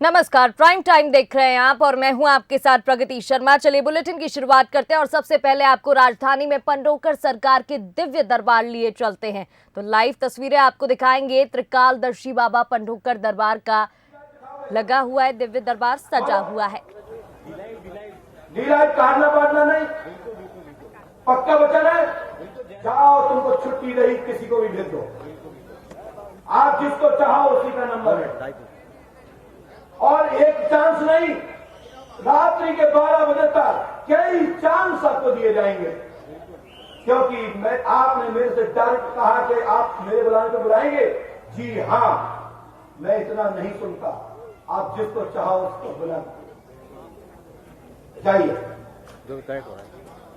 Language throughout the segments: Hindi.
नमस्कार, प्राइम टाइम देख रहे हैं आप और मैं हूं आपके साथ प्रगति शर्मा। चलिए बुलेटिन की शुरुआत करते हैं और सबसे पहले आपको राजधानी में पंढोकर सरकार के दिव्य दरबार लिए चलते हैं। तो लाइव तस्वीरें आपको दिखाएंगे। त्रिकालदर्शी बाबा पंढोकर दरबार का लगा हुआ है दिव्य दरबार, सजा हुआ है। काटना पाटना नहीं, पक्का वचन है। जाओ, तुमको छुट्टी रही, किसी को भी भेज दो। आप जिसको चाहो उसी का नंबर है और एक चांस नहीं, रात्रि के 12 बजे तक कई चांस आपको दिए जाएंगे, क्योंकि आपने मेरे से डायरेक्ट कहा कि आप मेरे बुलाने पे बुलाएंगे। जी हां, मैं इतना नहीं सुनता, आप जिसको चाहो उसको बुला जाइए।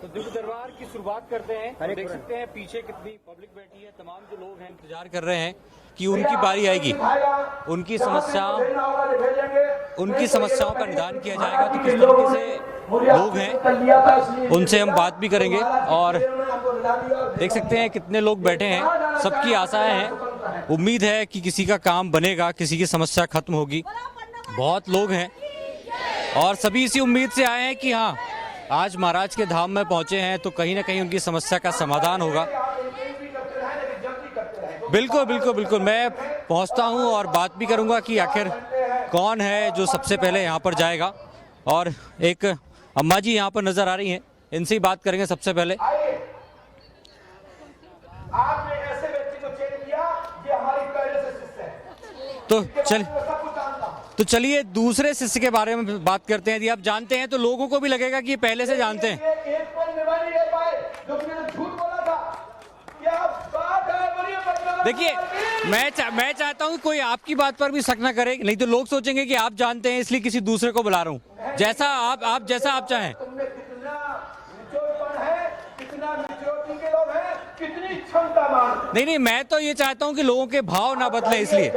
तो दिव्य दरबार की शुरुआत करते हैं। देख सकते हैं पीछे कितनी पब्लिक बैठी है। तमाम जो लोग हैं इंतजार कर रहे हैं कि उनकी बारी आएगी, उनकी समस्याओं का निदान किया जाएगा। तो किस तरीके से लोग हैं उनसे हम बात भी करेंगे और देख सकते हैं कितने लोग बैठे हैं। सबकी आशाएं हैं, उम्मीद है कि किसी का काम बनेगा, किसी की समस्या खत्म होगी। बहुत लोग हैं और सभी इसी उम्मीद से आए हैं कि हाँ, आज महाराज के धाम में पहुंचे हैं तो कहीं ना कहीं उनकी समस्या का समाधान होगा। बिल्कुल बिल्कुल बिल्कुल, मैं पहुंचता हूं और बात भी करूंगा कि आखिर कौन है जो सबसे पहले यहां पर जाएगा। और एक अम्मा जी यहां पर नजर आ रही हैं, इनसे ही बात करेंगे सबसे पहले। आपने ऐसे व्यक्ति को चेक किया, ये हमारी पहले से शिष्य है। तो चलिए दूसरे शिष्य के बारे में बात करते हैं। यदि आप जानते हैं तो लोगों को भी लगेगा कि ये पहले से जानते हैं। एक पल निभा नहीं रह पाए, जो मैंने झूठ बोला था। क्या बात है, बड़ी बदला। देखिए, मैं चाहता हूं कोई आपकी बात पर भी शक ना करे, नहीं तो लोग सोचेंगे कि आप जानते हैं इसलिए किसी दूसरे को बुला रहा हूं। जैसा आप चाहें। तुमने कितना निचोड़पन है, कितना निचोड़पन के लोग हैं, कितनी क्षमतावान। नहीं, मैं तो ये चाहता हूं कि लोगों के भाव ना बदले, इसलिए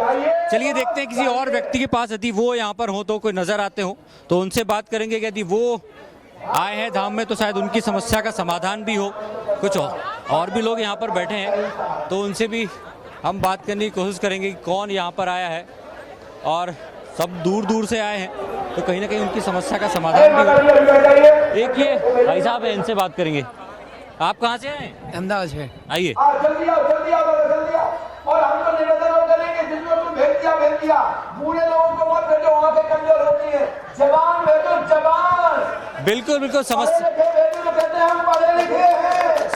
चलिए देखते हैं किसी और व्यक्ति के पास यदि वो यहाँ पर हो तो कोई नजर आते हो तो उनसे बात करेंगे। यदि वो आए हैं धाम में तो शायद उनकी समस्या का समाधान भी हो। कुछ और भी लोग यहाँ पर बैठे हैं तो उनसे भी हम बात करने की कोशिश करेंगे कि कौन यहाँ पर आया है, और सब दूर दूर से आए हैं तो कहीं ना कहीं उनकी समस्या का समाधान भी हो। एक ये भाई साहब है, इनसे बात करेंगे। आप कहाँ से आए? अहमदाबाद से। जल्दी आइए। आओ, जल्दी आओ, जल्दी आओ। और हम तो निवेदन करेंगे, जिसको तुम भेज दिया। बूढ़े लोगों को मत भेजो, आंखें कमजोर होती हैं। जवान भेजो, जवान। बिल्कुल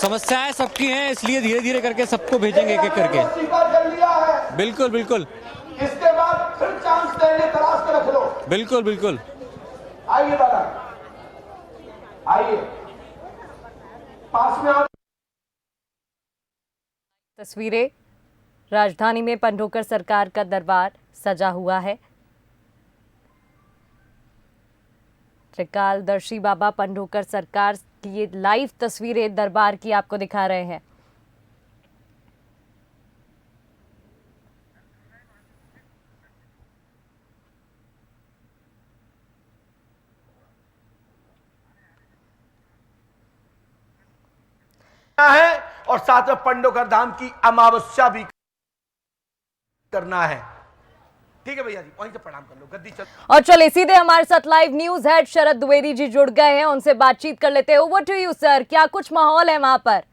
समस्याएं सबकी हैं, इसलिए धीरे धीरे करके सबको भेजेंगे एक एक करके। स्वीकार कर लिया है। बिल्कुल इसके बाद फिर चांस देने तलाश के रख लो। बिल्कुल। आइए दादा, आइए पास में आओ। तस्वीरें राजधानी में पंढोकर सरकार का दरबार सजा हुआ है। त्रिकालदर्शी बाबा पंढोकर सरकार की ये लाइव तस्वीरें दरबार की आपको दिखा रहे हैं। है और साथ में पंढोकर धाम की अमावस्या भी करना है। ठीक है भैया जी, वहीं से प्रणाम कर लो, गद्दी चल। और चलिए सीधे हमारे साथ लाइव न्यूज हेड शरद द्विवेदी जी जुड़ गए हैं, उनसे बातचीत कर लेते हैं। ओवर टू यू सर, क्या कुछ माहौल है वहां पर?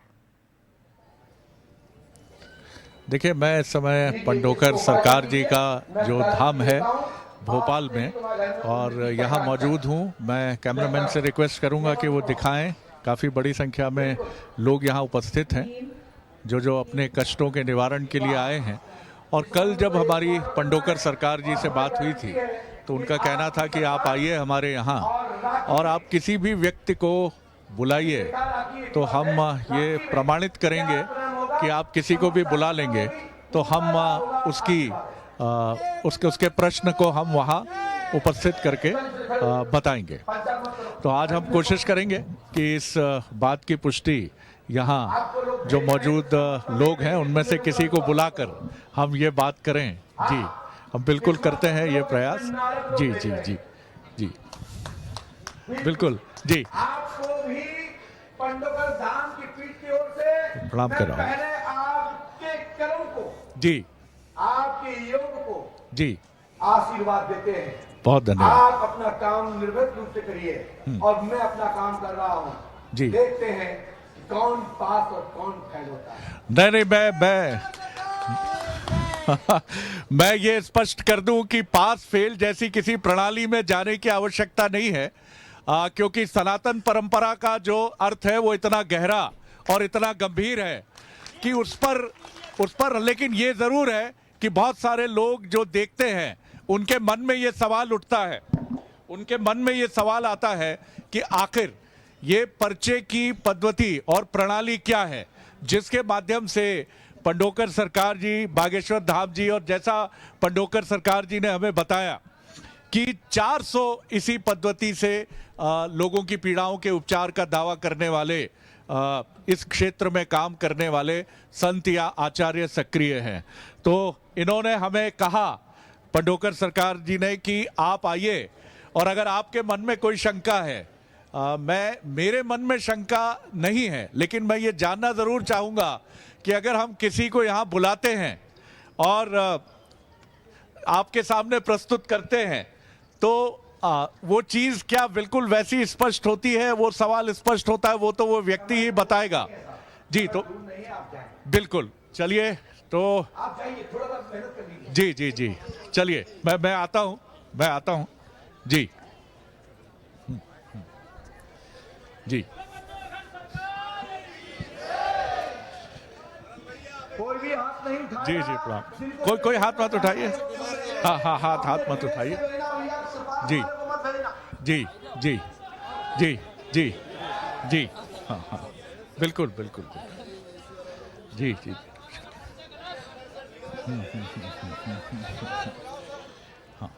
देखिए, मैं इस समय पंढोकर सरकार जी का जो धाम है भोपाल में और यहाँ मौजूद हूँ। मैं कैमरामैन से रिक्वेस्ट करूँगा कि वो दिखाएं। काफ़ी बड़ी संख्या में लोग यहाँ उपस्थित हैं जो अपने कष्टों के निवारण के लिए आए हैं। और कल जब हमारी पंढोकर सरकार जी से बात हुई थी तो उनका कहना था कि आप आइए हमारे यहाँ और आप किसी भी व्यक्ति को बुलाइए, तो हम ये प्रमाणित करेंगे कि आप किसी को भी बुला लेंगे तो हम उसके प्रश्न को हम वहाँ उपस्थित करके बताएंगे। तो आज हम कोशिश करेंगे कि इस बात की पुष्टि यहाँ जो मौजूद लोग हैं उनमें से किसी को बुलाकर हम ये बात करें। जी, हम बिल्कुल करते हैं ये प्रयास। जी बिल्कुल जी। आपको भी पंढोकर धाम की पीठ की ओर से प्रणाम कर रहा हूँ। पहले आपके कर्म को, जी, आपके योग को जी, आशीर्वाद देते हैं। बहुत धन्यवाद। आप अपना काम निर्भीक रूप से करिए और मैं अपना काम कर रहा हूँ जी। देखते हैं कौन पास और कौन फेल होता है। नहीं मैं ये स्पष्ट कर दूं कि पास फेल जैसी किसी प्रणाली में जाने की आवश्यकता नहीं है, क्योंकि सनातन परंपरा का जो अर्थ है वो इतना गहरा और इतना गंभीर है कि उस पर लेकिन ये जरूर है कि बहुत सारे लोग जो देखते हैं उनके मन में ये सवाल उठता है, उनके मन में ये सवाल आता है कि आखिर ये पर्चे की पद्धति और प्रणाली क्या है जिसके माध्यम से पंडोकर सरकार जी, बागेश्वर धाम जी और जैसा पंडोकर सरकार जी ने हमें बताया कि 400 इसी पद्धति से लोगों की पीड़ाओं के उपचार का दावा करने वाले इस क्षेत्र में काम करने वाले संत या आचार्य सक्रिय हैं। तो इन्होंने हमें कहा, पंडोकर सरकार जी ने, कि आप आइए और अगर आपके मन में कोई शंका है, मेरे मन में शंका नहीं है, लेकिन मैं ये जानना ज़रूर चाहूँगा कि अगर हम किसी को यहाँ बुलाते हैं और आपके सामने प्रस्तुत करते हैं तो वो चीज़ क्या बिल्कुल वैसी स्पष्ट होती है, वो सवाल स्पष्ट होता है, वो तो वो व्यक्ति ही बताएगा। जी, तो बिल्कुल चलिए, तो आप जाइए, थोड़ा सा मेहनत कर लीजिए। जी जी जी, चलिए मैं आता हूँ जी जी। कोई भी हाथ नहीं उठाएगा। जी जी, प्रणाम। कोई हाथ मत उठाइए। हाँ, हाथ मत उठाइए। जी जी जी जी जी जी, हाँ, बिल्कुल जी जी। हाँ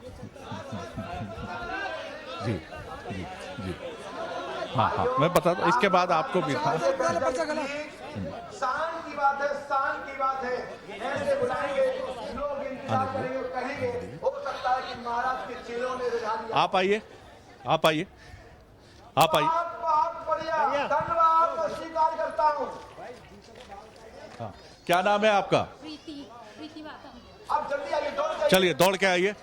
जी जी जी, हाँ, मैं बता दूं, इसके बाद आपको भी था। शान की बात है ऐसे बुलाएंगे लोग इंतजार करेंगे और कहेंगे हो सकता है कि महाराज के चेलों ने रिझा लिया। आप आइए। बहुत बढ़िया, धन्यवाद, मैं स्वीकार करता हूँ। हाँ, क्या नाम है आपका? प्रीति आप जल्दी आइए, चलिए, दौड़ के आइए,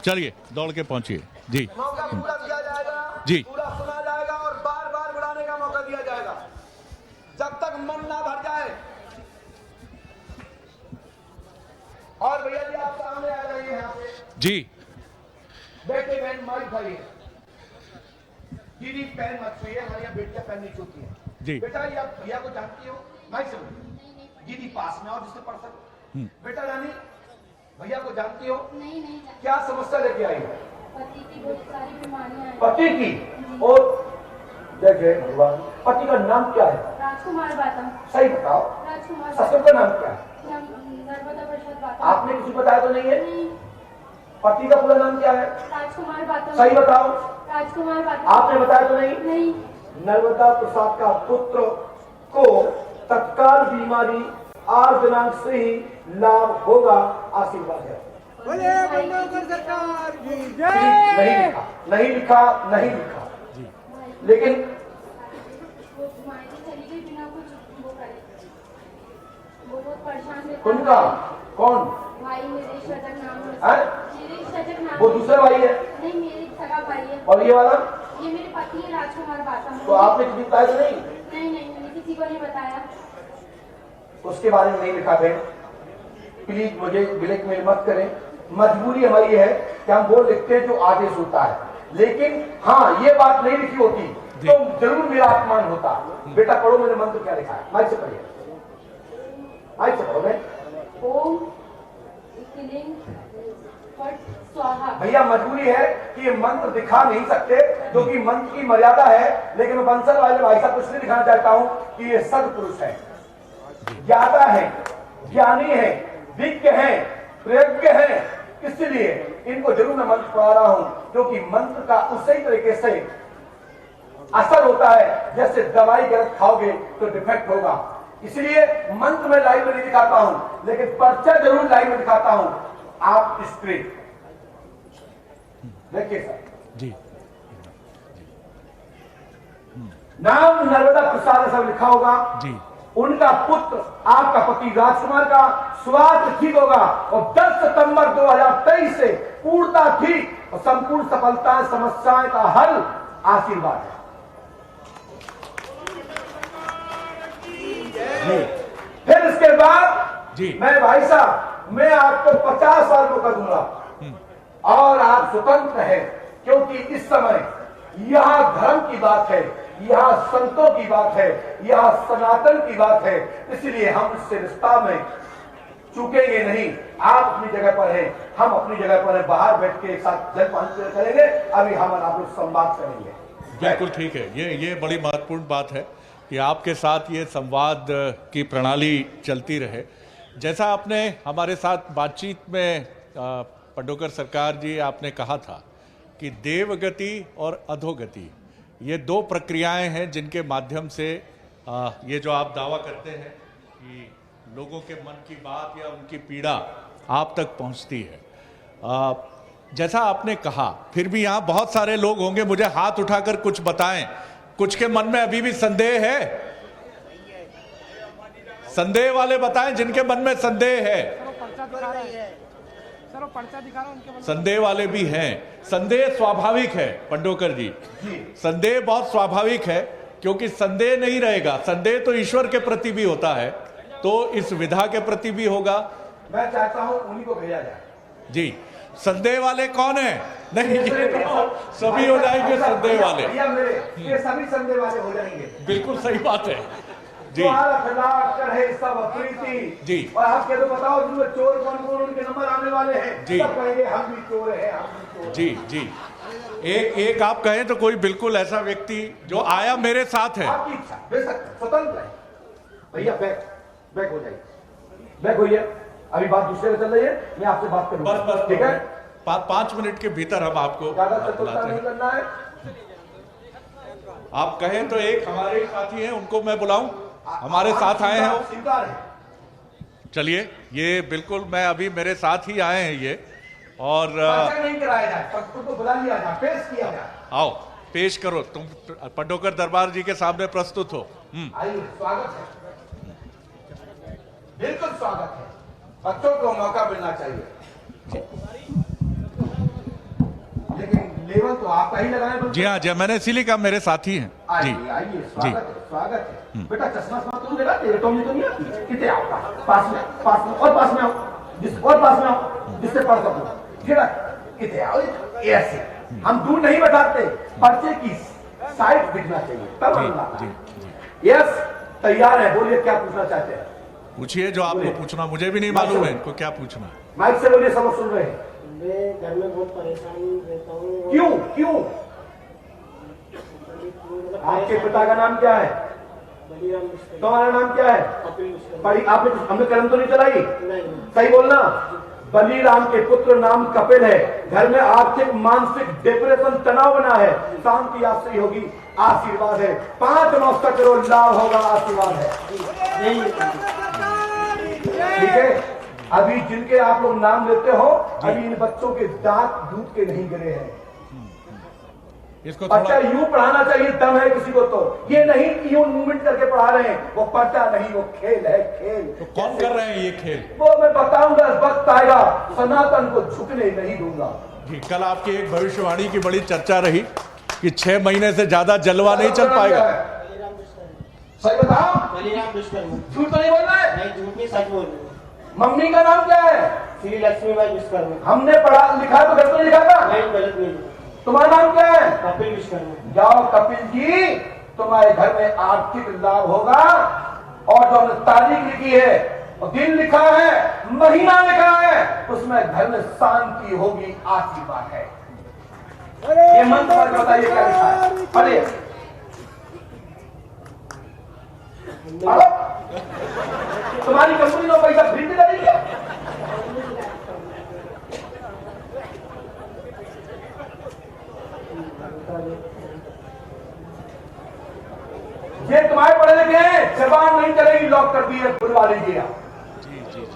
चलिए, दौड़ के पहुंचिए। जी, मौका पूरा दिया जाएगा, जी, पूरा सुना जाएगा और बार बार बुलाने का मौका दिया जाएगा जब तक मन ना भर जाए। और भैया जी आप सामने आ जाइए यहाँ पे। जी, बेटे बहन माइक खाइए। दीदी पैर मत छूइए, हमारी यहाँ बेटियां पैर नहीं छूती हैं। जी। बेटा ये आप भैया को जानती हो? माइक से बोलिए। दीदी पास में और जिससे पढ़ सको। बेटा रानी, भैया को जानती हो? नहीं क्या समस्या लेके आई है? पति की बहुत सारी बीमारियां हैं। पति की? और जय भगवान। पति का नाम क्या है? राजकुमार बातम। सही बताओ। राजकुमार ससुर का नाम क्या है? नर्मदा प्रसाद बातम। आपने किसी को बताया तो नहीं है? नहीं। पति का पूरा नाम क्या है? राजकुमार बातम। सही बताओ। राजकुमार बातम। आपने बताया तो नहीं? नहीं। नर्मदा प्रसाद का पुत्र को तत्काल बीमारी आज दिनांक से ही लाभ होगा, आशीर्वाद है। नहीं लिखा लेकिन वो मायके चली गई बिना कुछ वो करे। वो बहुत परेशान रहता है। उनका कौन? भाई मेरे शजक नाम है? मेरे शजक नाम। वो दूसरा भाई है? नहीं, मेरे सगा भाई है। और ये वाला? ये मेरे पति है, राजकुमार बातम। तो आपने किसी बताया तो नहीं? नहीं, मैंने किसी को नहीं बताया। उसके बारे में नहीं लिखा है। प्लीज मुझे ब्लैकमेल मत करें। मजबूरी हमारी है कि हम वो लिखते हैं जो आदेश होता है, लेकिन हाँ ये बात नहीं लिखी होती तो जरूर मेरा अपमान होता। बेटा पढ़ो, मैंने मंत्र क्या लिखा है, माइक से पढ़िए, माइक से पढ़ोगे। ओम इकलिंग फट स्वाहा। भैया मजबूरी है कि ये मंत्र दिखा नहीं सकते क्योंकि मंत्र की मर्यादा है, लेकिन बंसल वाले भाई साहब कुछ नहीं दिखाना चाहता हूं कि ये सदपुरुष है, ज्ञाता है, ज्ञानी है, विज्ञ है, प्रज्ञ है, इसलिए इनको जरूर मैं मंत्र पढ़ा रहा हूं क्योंकि मंत्र का उसी तरीके से असर होता है जैसे दवाई गलत खाओगे तो डिफेक्ट होगा। इसलिए मंत्र में लाइव में नहीं दिखाता हूं, लेकिन पर्चा जरूर लाइव में दिखाता हूं। आप स्त्री देखिए सर जी, नाम नर्मदा प्रसाद सब लिखा होगा जी। उनका पुत्र आपका पति राजकुमार का स्वास्थ्य ठीक होगा और 10 सितंबर 2023 से पूर्णता ठीक और संपूर्ण सफलताएं समस्याएं का हल आशीर्वाद है। फिर इसके बाद जी। मैं भाई साहब मैं आपको 50 साल मौका दूंगा और आप स्वतंत्र हैं, क्योंकि इस समय यहां धर्म की बात है, यहां संतों की बात है, यहां सनातन की बात है, इसलिए हम इससे रिश्ता में चूकेंगे नहीं। आप अपनी जगह पर हैं, हम अपनी जगह पर हैं, बाहर बैठ के एक साथ जलपान करेंगे। अभी हम आप लोग संवाद करेंगे। बिल्कुल ठीक है। ये बड़ी महत्वपूर्ण बात है कि आपके साथ ये संवाद की प्रणाली चलती रहे। जैसा आपने हमारे साथ बातचीत में पंडोकर सरकार जी आपने कहा था कि देवगति और अधोगति ये दो प्रक्रियाएं हैं जिनके माध्यम से ये जो आप दावा करते हैं कि लोगों के मन की बात या उनकी पीड़ा आप तक पहुंचती है। जैसा आपने कहा, फिर भी यहाँ बहुत सारे लोग होंगे, मुझे हाथ उठाकर कुछ बताएं, कुछ के मन में अभी भी संदेह है। संदेह वाले बताएं जिनके मन में संदेह है। संदेह वाले भी हैं। संदेह स्वाभाविक है पंडोकर जी, संदेह बहुत स्वाभाविक है, क्योंकि संदेह नहीं रहेगा, संदेह तो ईश्वर के प्रति भी होता है, तो इस विधा के प्रति भी होगा। मैं चाहता हूं उन्हीं को भेजा जाए। जी, संदेह वाले कौन है? नहीं, ये तो सभी हो जाएंगे संदेह वाले। ये सभी संदेह वाले हो जाएंगे। बिल्कुल सही बात है जी। सब अप्रीति जी। और आप कह दो बताओ जिनमें चोर कौन कौन, उनके नंबर आने वाले हैं जी। सब कहेंगे हम भी चोर हैं, हम भी चोर। जी जी, एक आप कहें तो कोई बिल्कुल ऐसा व्यक्ति जो आया मेरे साथ है। आपकी इच्छा बेशक स्वतंत्र है। भैया बैक हो जाइए, बैक होइए। अभी बात दूसरे में चल रही है, मैं आपसे बात करूंगा। बस ठीक है, 5 मिनट के भीतर हम आपको ज्यादा चतुरता बुलाते नहीं हैं। करना है। आप कहें तो एक हमारे साथी हैं, उनको मैं बुलाऊं, हमारे साथ आए हैं वो। स्वीकार है। चलिए, ये बिल्कुल मैं अभी मेरे साथ ही आए हैं ये, और पर्चा नहीं कराया जाए, सबको तो बुला लिया जाए, पेश किया जाए। आओ पेश करो, तुम पंडोकर दरबार जी के सामने प्रस्तुत हो। आइए, स्वागत है, बिल्कुल स्वागत है। बच्चों को मौका मिलना चाहिए, लेकिन लेवल तो आपका ही लगाए। जी हाँ जी, मैंने इसीलिए कहा मेरे साथी हैं जी। आइए आइए, स्वागत है, स्वागत है। बेटा चश्मा तुम देगा, तेरे तो नहीं आती, कितने आपका पास में और पास में आओ, और पास में आओ, जिससे पढ़ सको। जेड़ा कितने आओ, ऐसे हम दूर नहीं बैठाते, पर्चे की साइड दिखना चाहिए तब हम। यस, तैयार है, बोलिए क्या पूछना चाहते हैं। पूछिए जो आपको पूछना, मुझे भी नहीं मालूम है इनको क्या पूछना। माइक से बोलिए, सब सुन रहे हैं। मैं घर में बहुत परेशान रहता हूँ। क्यों क्यों? आपके पिता का नाम क्या है? बलिराम मिश्र। तुम्हारा नाम क्या है? कपिल मिश्र। पढ़ी आपने, हमने कलम तो नहीं चलाई? नहीं। सही बोलना। बलिराम के पुत्र नाम कपिल है। घर में आर्थिक मानसिक डिप्रेशन तनाव बना है, शांति आश्रय होगी, आशीर्वाद है। 5 नौका करो, लाभ होगा, आशीर्वाद है। ठीक है, अभी जिनके आप लोग नाम लेते हो, अभी इन बच्चों के दांत दूध के नहीं गिरे हैं। इसको बच्चा यूं पढ़ाना चाहिए, दम है किसी को तो, ये नहीं कि यूं मूवमेंट करके पढ़ा रहे हैं, वो पढ़ता नहीं, वो खेल है, खेल। तो कौन कर रहे हैं ये खेल? वो मैं बताऊंगा, वक्त आएगा, सनातन को झुकने नहीं दूंगा। जी, कल आपकी एक भविष्यवाणी की बड़ी चर्चा रही कि 6 महीने से ज्यादा जलवा नहीं चल पाएगा। सही बताओ, बलिराम मिश्र। झूठ तो नहीं बोल रहा है? नहीं, झूठ नहीं, सच बोल रही हूँ। मम्मी का नाम क्या है? श्री लक्ष्मीबाई विश्वकर्मा। हमने पढ़ा लिखा तो घर पर लिखा था। नहीं, गलत नहीं। तुम्हारा नाम क्या है? कपिल विश्वकर्मा। जाओ कपिल जी, तुम्हारे घर में आर्थिक लाभ होगा, और जो हमने तारीख लिखी है और दिन लिखा है, महीना लिखा है, उसमें घर में शांति होगी, आशीर्वाद है। ये मंत्र बताइए क्या लिखा है, पढ़िए। तुम्हारी कंपनी में पैसा प्रिंट करेगी? ये तुम्हारे पढ़े लिखे हैं, जबान नहीं चलेगी, लॉक कर दी है, बुलवा लीजिए आप।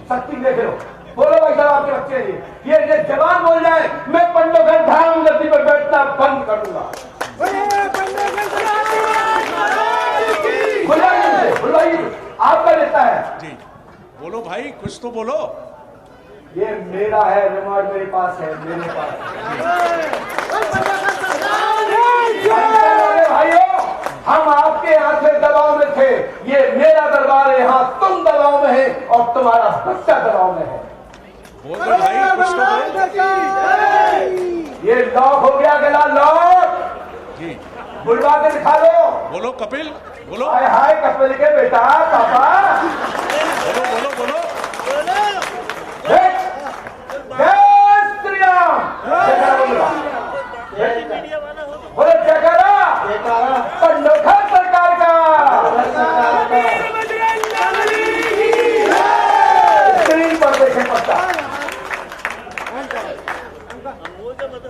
शक्ति देख लो, बोलो भाई साहब, आपके बच्चे हैं ये जबान बोल जाए, मैं पंडोकर धाम गद्दी पर बैठना बंद कर दूंगा। बुलवाइए, आपका लेता है। जी बोलो भाई, कुछ तो बोलो। ये मेरा है, रिमोट मेरे पास है, मेरे पास है। भाइयों, हम आपके हाथ में दबाव में थे, ये मेरा दरबार है, यहाँ तुम दबाव में है और तुम्हारा बच्चा दबाव में है। बोल दो भाई, कुछ तो बोल। ये लॉक हो गया, गला लॉक जी, बुलवा के दिखा दो। बोलो कपिल, बोलो। हाय हाय कपिल के बेटा, पापा बोलो बोलो बोलो। जय श्री राम। बोले जयकारा पंडोकर सरकार का। स्क्रीन पर देखें पत्ता,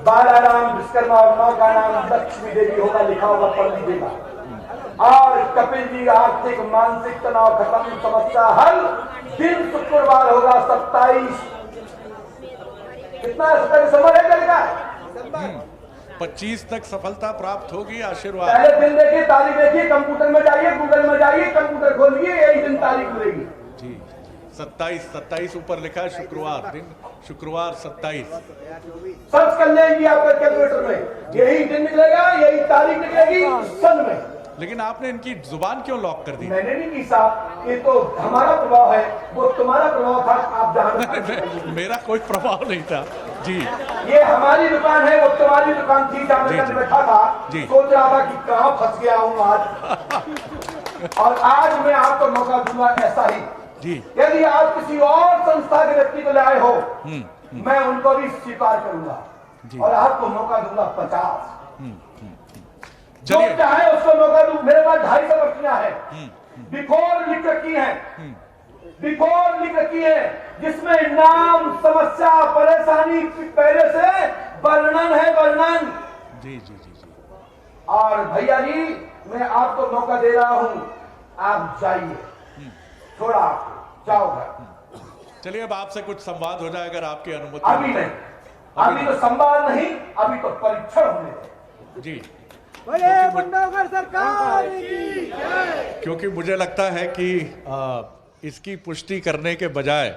बालाराम विश्वकर्मा और मां का नाम लक्ष्मी देवी होगा, लिखा होगा, पढ़ लीजिएगा। और कपिल जी आर्थिक मानसिक तनाव खत्म, समस्या हल। दिन शुक्रवार होगा 27, कितना 27 दिसंबर है कल का, 25 तक सफलता प्राप्त होगी, आशीर्वाद। पहले दिन देखिए, तारीख देखिए, कंप्यूटर में जाइए, गूगल में जाइए, कंप्यूटर खोलिए, यही दिन तारीख मिलेगी जी। 27 ऊपर लिखा है, शुक्रवार दिन, शुक्रवार 27। सर्च कर लेंगी आपके कैलकुलेटर में, यही दिन निकलेगा, यही तारीख निकलेगी सन में। लेकिन आपने इनकी जुबान क्यों लॉक कर दी? मैंने नहीं की साहब, ये तो हमारा प्रभाव है, वो तुम्हारा प्रभाव था। आप जहां मेरा कोई प्रभाव नहीं था जी। ये हमारी दुकान है, वो तुम्हारी दुकान थी, जहां मैं बैठा था, सोच रहा था कि कहां फंस गया हूं आज। और आज मैं आपको मौका दूंगा ऐसा ही जी। यदि आप किसी और संस्था के व्यक्ति को लाए हो, मैं उनको भी स्वीकार करूंगा और आपको मौका दूंगा 50। जो चलिए, चाहे उसको मौका दूं। मेरे पास 250 बच्चियां हैं, बिफोर लिख रखी है, बिफोर लिख रखी है, जिसमें नाम, समस्या, परेशानी पहले से वर्णन है, वर्णन। जी जी जी जी। और भैया जी, मैं आपको मौका दे रहा हूं, आप जाइए, थोड़ा जाओ घर। चलिए, अब आपसे कुछ संवाद हो जाए अगर आपकी अनुमति। अभी नहीं, अभी तो संवाद नहीं, अभी तो परीक्षण होने दे। जी, पंडोकर सरकार की क्योंकि मुझे लगता है कि इसकी पुष्टि करने के बजाय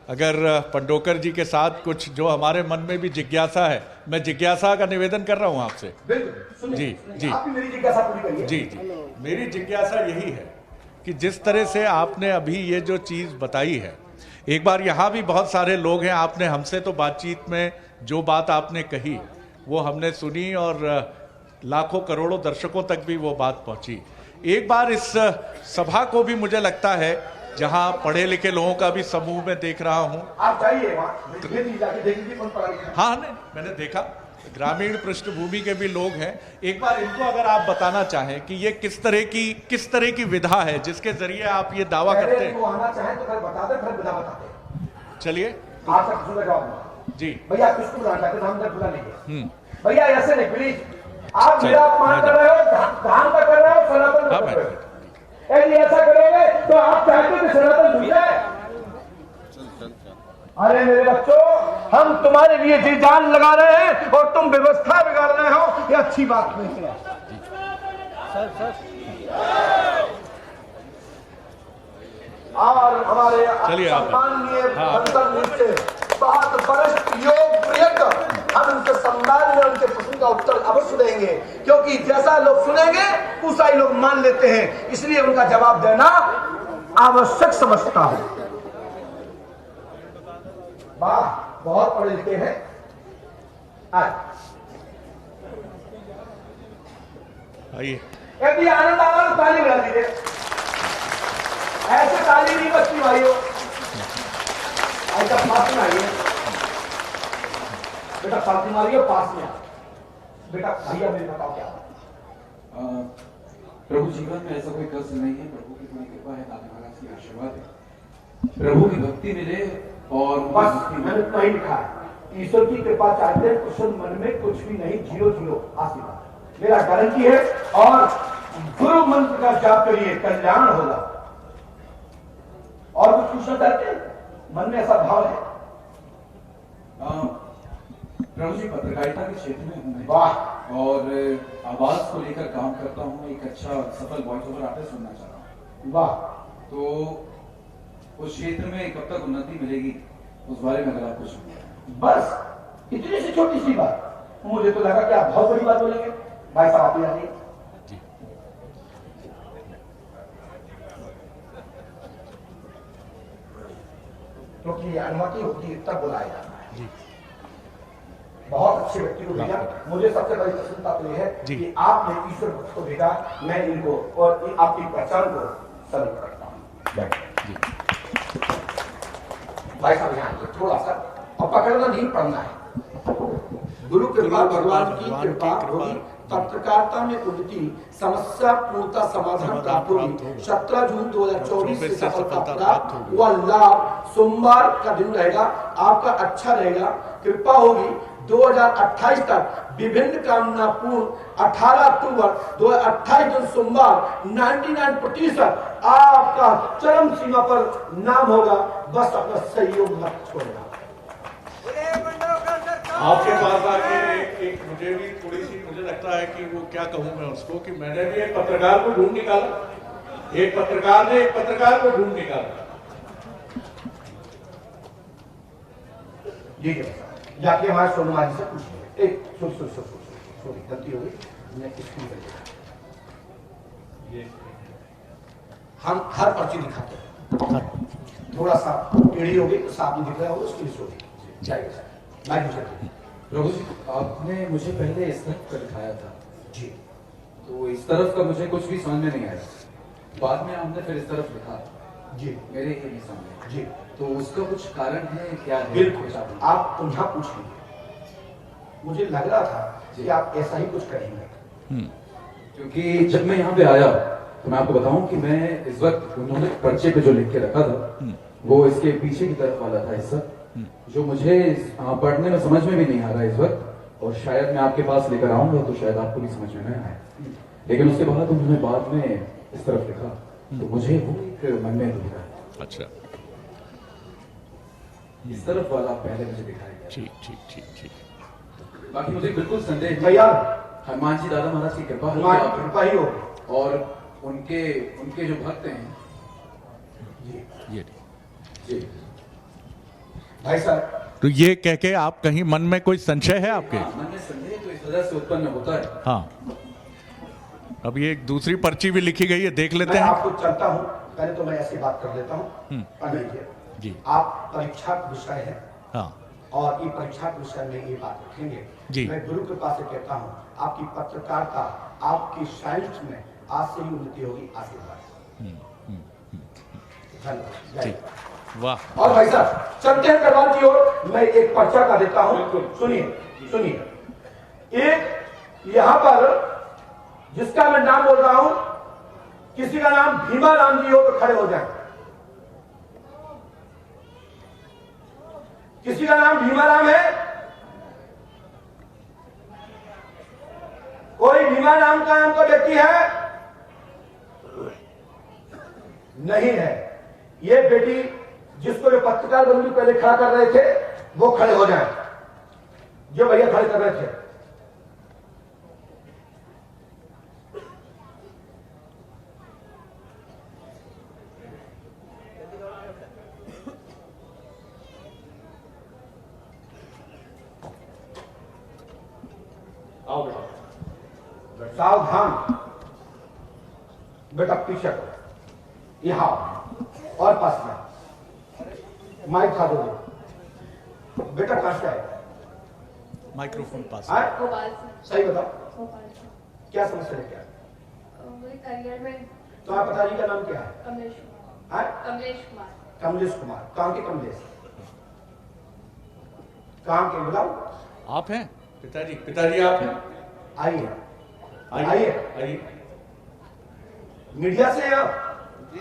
अगर पंडोकर जी के साथ कुछ जो हमारे मन में भी जिज्ञासा है, मैं जिज्ञासा का निवेदन कर रहा हूं आपसे। जी जी आप भी मेरी जिज्ञासा पूरी करिए। जी जी, मेरी जिज्ञासा यही है कि जिस तरह से आपने अभी ये जो चीज़ बताई है, एक बार यहाँ भी बहुत सारे लोग हैं, आपने हमसे तो बातचीत में जो बात आपने कही वो हमने सुनी और लाखों करोड़ों दर्शकों तक भी वो बात पहुंची। एक बार इस सभा को भी मुझे लगता है, जहां पढ़े लिखे लोगों का भी समूह में देख रहा हूं। आप जाइए वहां, जाके देख लीजिए कौन पढ़ा लिखा है। हाँ, मैंने देखा, ग्रामीण पृष्ठभूमि के भी लोग हैं। एक बार इनको अगर आप बताना चाहें कि ये किस तरह की विधा है जिसके जरिए आप ये दावा करते हैं। आना चाहे तो फिर बता दे, फिर विधा बताते हैं। चलिए, आप सब सुन जवाब जी। भैया, किसको बुलाना चाहते हैं, हम तक बुला लीजिए भैया, ऐसे नहीं प्लीज। आप चलिए, मेरा अपमान कर रहे हो, धाम का कर रहे हो, सनातन का कर रहे हो। यदि ऐसा करोगे तो आप चाहते हो कि सनातन भूल जाए। अरे मेरे बच्चों, हम तुम्हारे लिए जी जान लगा रहे हैं और तुम व्यवस्था बिगाड़ रहे हो, ये अच्छी बात नहीं है। और हमारे चलिए आप। सम्माननीय से बहुत वरिष्ठ योग प्रियक, हम उनके सम्मान में उनके प्रश्न का उत्तर अवश्य देंगे, क्योंकि जैसा लोग सुनेंगे उसा ही लोग मान लेते हैं, इसलिए उनका जवाब देना आवश्यक समझता हूं। वाह, बहुत पढ़े लिखे हैं। आइए, यदि आनंद आ रहा तो ताली बजा दीजिए, ऐसे ताली नहीं बचती भाइयों। ऐसा पास में आइए बेटा, साथी मारिए, पास में बेटा। भैया मेरे बताओ क्या प्रभु जीवन में ऐसा कोई कष्ट नहीं है, प्रभु की बड़ी कृपा है, दादा महाराज की आशीर्वाद है, प्रभु की भक्ति मिले और बस मैंने तो ही लिखा है, ईश्वर की कृपा चाहते हैं, कुछ मन में कुछ भी नहीं, 0 आशीर्वाद मेरा गारंटी है। और गुरु मंत्र का जाप करिए, कल्याण होगा। और कुछ पूछना चाहते हैं, मन में ऐसा भाव है? प्रभु जी, पत्रकारिता के क्षेत्र में हूँ मैं। वाह। और आवाज को लेकर काम करता हूँ, एक अच्छा सफल वॉइस ओवर आर्टिस्ट बनना चाह रहा हूँ। वाह। तो उस क्षेत्र में कब तक उन्नति मिलेगी उस बारे में अगर आप कुछ बस इतनी सी छोटी सी बात, मुझे तो लगा कि आप बहुत बड़ी बात बोलेंगे। भाई साहब आप यहाँ क्योंकि ये अनुमति होती है तब बुलाया जाता है। बहुत अच्छे व्यक्ति को भेजा। मुझे सबसे बड़ी प्रसन्नता तो यह है कि आपने ईश्वर भक्त को भेजा। मैं इनको और आपकी पहचान को सल्यूट करता हूँ। भाई साहब यहाँ आइए थोड़ा सा, और पकड़ना नहीं पड़ना है। गुरु कृपा भगवान की कृपा होगी, पत्रकारिता में उन्नति, समस्या पूर्णता समाधान प्राप्त होगी। 17 जून 2024 से सफलता प्राप्त हुआ लाभ सोमवार का दिन रहेगा, आपका अच्छा रहेगा। कृपा होगी 2028 तक विभिन्न कामना पूर्ण। 18 अक्टूबर 2028 दिन सोमवार 99% आपका चरम सीमा पर नाम होगा। बस अपना सहयोग मत छोड़ना। आपके पास आके एक मुझे भी थोड़ी सी मुझे लगता है कि वो क्या कहूँ मैं उसको, कि मैंने भी एक पत्रकार को ढूंढ निकाला, एक पत्रकार ने एक पत्रकार को ढूंढ निकाला। जी जाके हमारे सोनुमा जी से पूछिए। एक सॉरी गलती हो गई, मैं स्कूल में हम हर पर्ची दिखाते हैं, थोड़ा सा टेढ़ी हो गई तो साफ नहीं दिख रहा होगा, उसके लिए सॉरी। जाएगा प्रभु जी, आपने मुझे पहले इस तरफ का दिखाया था जी, तो इस तरफ का मुझे कुछ भी समझ में नहीं आया। बाद में आपने फिर इस तरफ दिखा जी मेरे ही नहीं समझ जी, तो उसका कुछ कारण है क्या है? बिल्कुल आप पुनः पूछेंगे। मुझे लग रहा था कि आप ऐसा ही कुछ करेंगे, क्योंकि जब मैं यहाँ पे आया तो मैं आपको बताऊं कि मैं इस वक्त उन्होंने पर्चे पे जो लिख के रखा था वो इसके पीछे की तरफ वाला था हिस्सा, जो मुझे पढ़ने में समझ में भी नहीं आ रहा इस वक्त, और शायद मैं आपके पास लेकर आऊंगा तो शायद आपको भी समझ में न आए। लेकिन उसके बाद उन्होंने बाद में इस तरफ लिखा तो मुझे वो एक मन में दिख रहा है। अच्छा, इस तरफ वाला पहले मुझे दिखाया गया। ठीक ठीक ठीक ठीक। बाकी मुझे बिल्कुल संदेह नहीं। भैया हनुमान जी दादा महाराज की कृपा है हमारी आप पे। कृपा ही होगी। और उनके जो भक्त हैं ये जी, भाई साहब तो ये कह के आप कहीं मन में कोई संशय है आपके? मन में संदेह तो इस वजह से उत्पन्न होता है। हाँ, अब ये एक दूसरी पर्ची भी लिखी गई है, देख लेते मैं हैं। आपको चलता हूँ, पहले तो मैं ऐसी बात कर लेता हूँ। पंडित जी। आप परीक्षा विषय है हाँ और ये परीक्षा विषय में ये बात रखेंगे जी। मैं गुरु कृपा से कहता हूँ आपकी पत्रकारिता, आपकी साइंस में आज से ही उन्नति होगी। आशीर्वाद। धन्यवाद। ठीक, वाह। और भाई साहब चलते हैं दरबार की ओर। मैं एक पर्चा का देता हूं, सुनिए सुनिए। एक यहां पर जिसका मैं नाम बोल रहा हूं, किसी का नाम भीमा राम जी हो तो खड़े हो जाए। किसी का नाम भीमा राम है? कोई भीमा नाम का नाम का व्यक्ति है? नहीं है। ये बेटी जिसको ये पत्रकार बंधु पहले खड़ा कर रहे थे वो खड़े हो जाएं, जो भैया खड़े कर रहे थे। आओ बेटा, सावधान बेटा, पीछे करो, यहां और पास में माइक खा दो बेटा। कहां से आए? माइक्रोफोन पास। भोपाल से। सही बताओ, भोपाल से। क्या समस्या लेके आए? वही करियर में तो आप पिताजी का नाम क्या है? कमलेश कुमार। हाँ? कमलेश कुमार। कमलेश कुमार। कहां के कमलेश? कहां के बताओ? आप हैं पिताजी? पिताजी आप हैं? आइए आइए, आइए। मीडिया से हैं आप?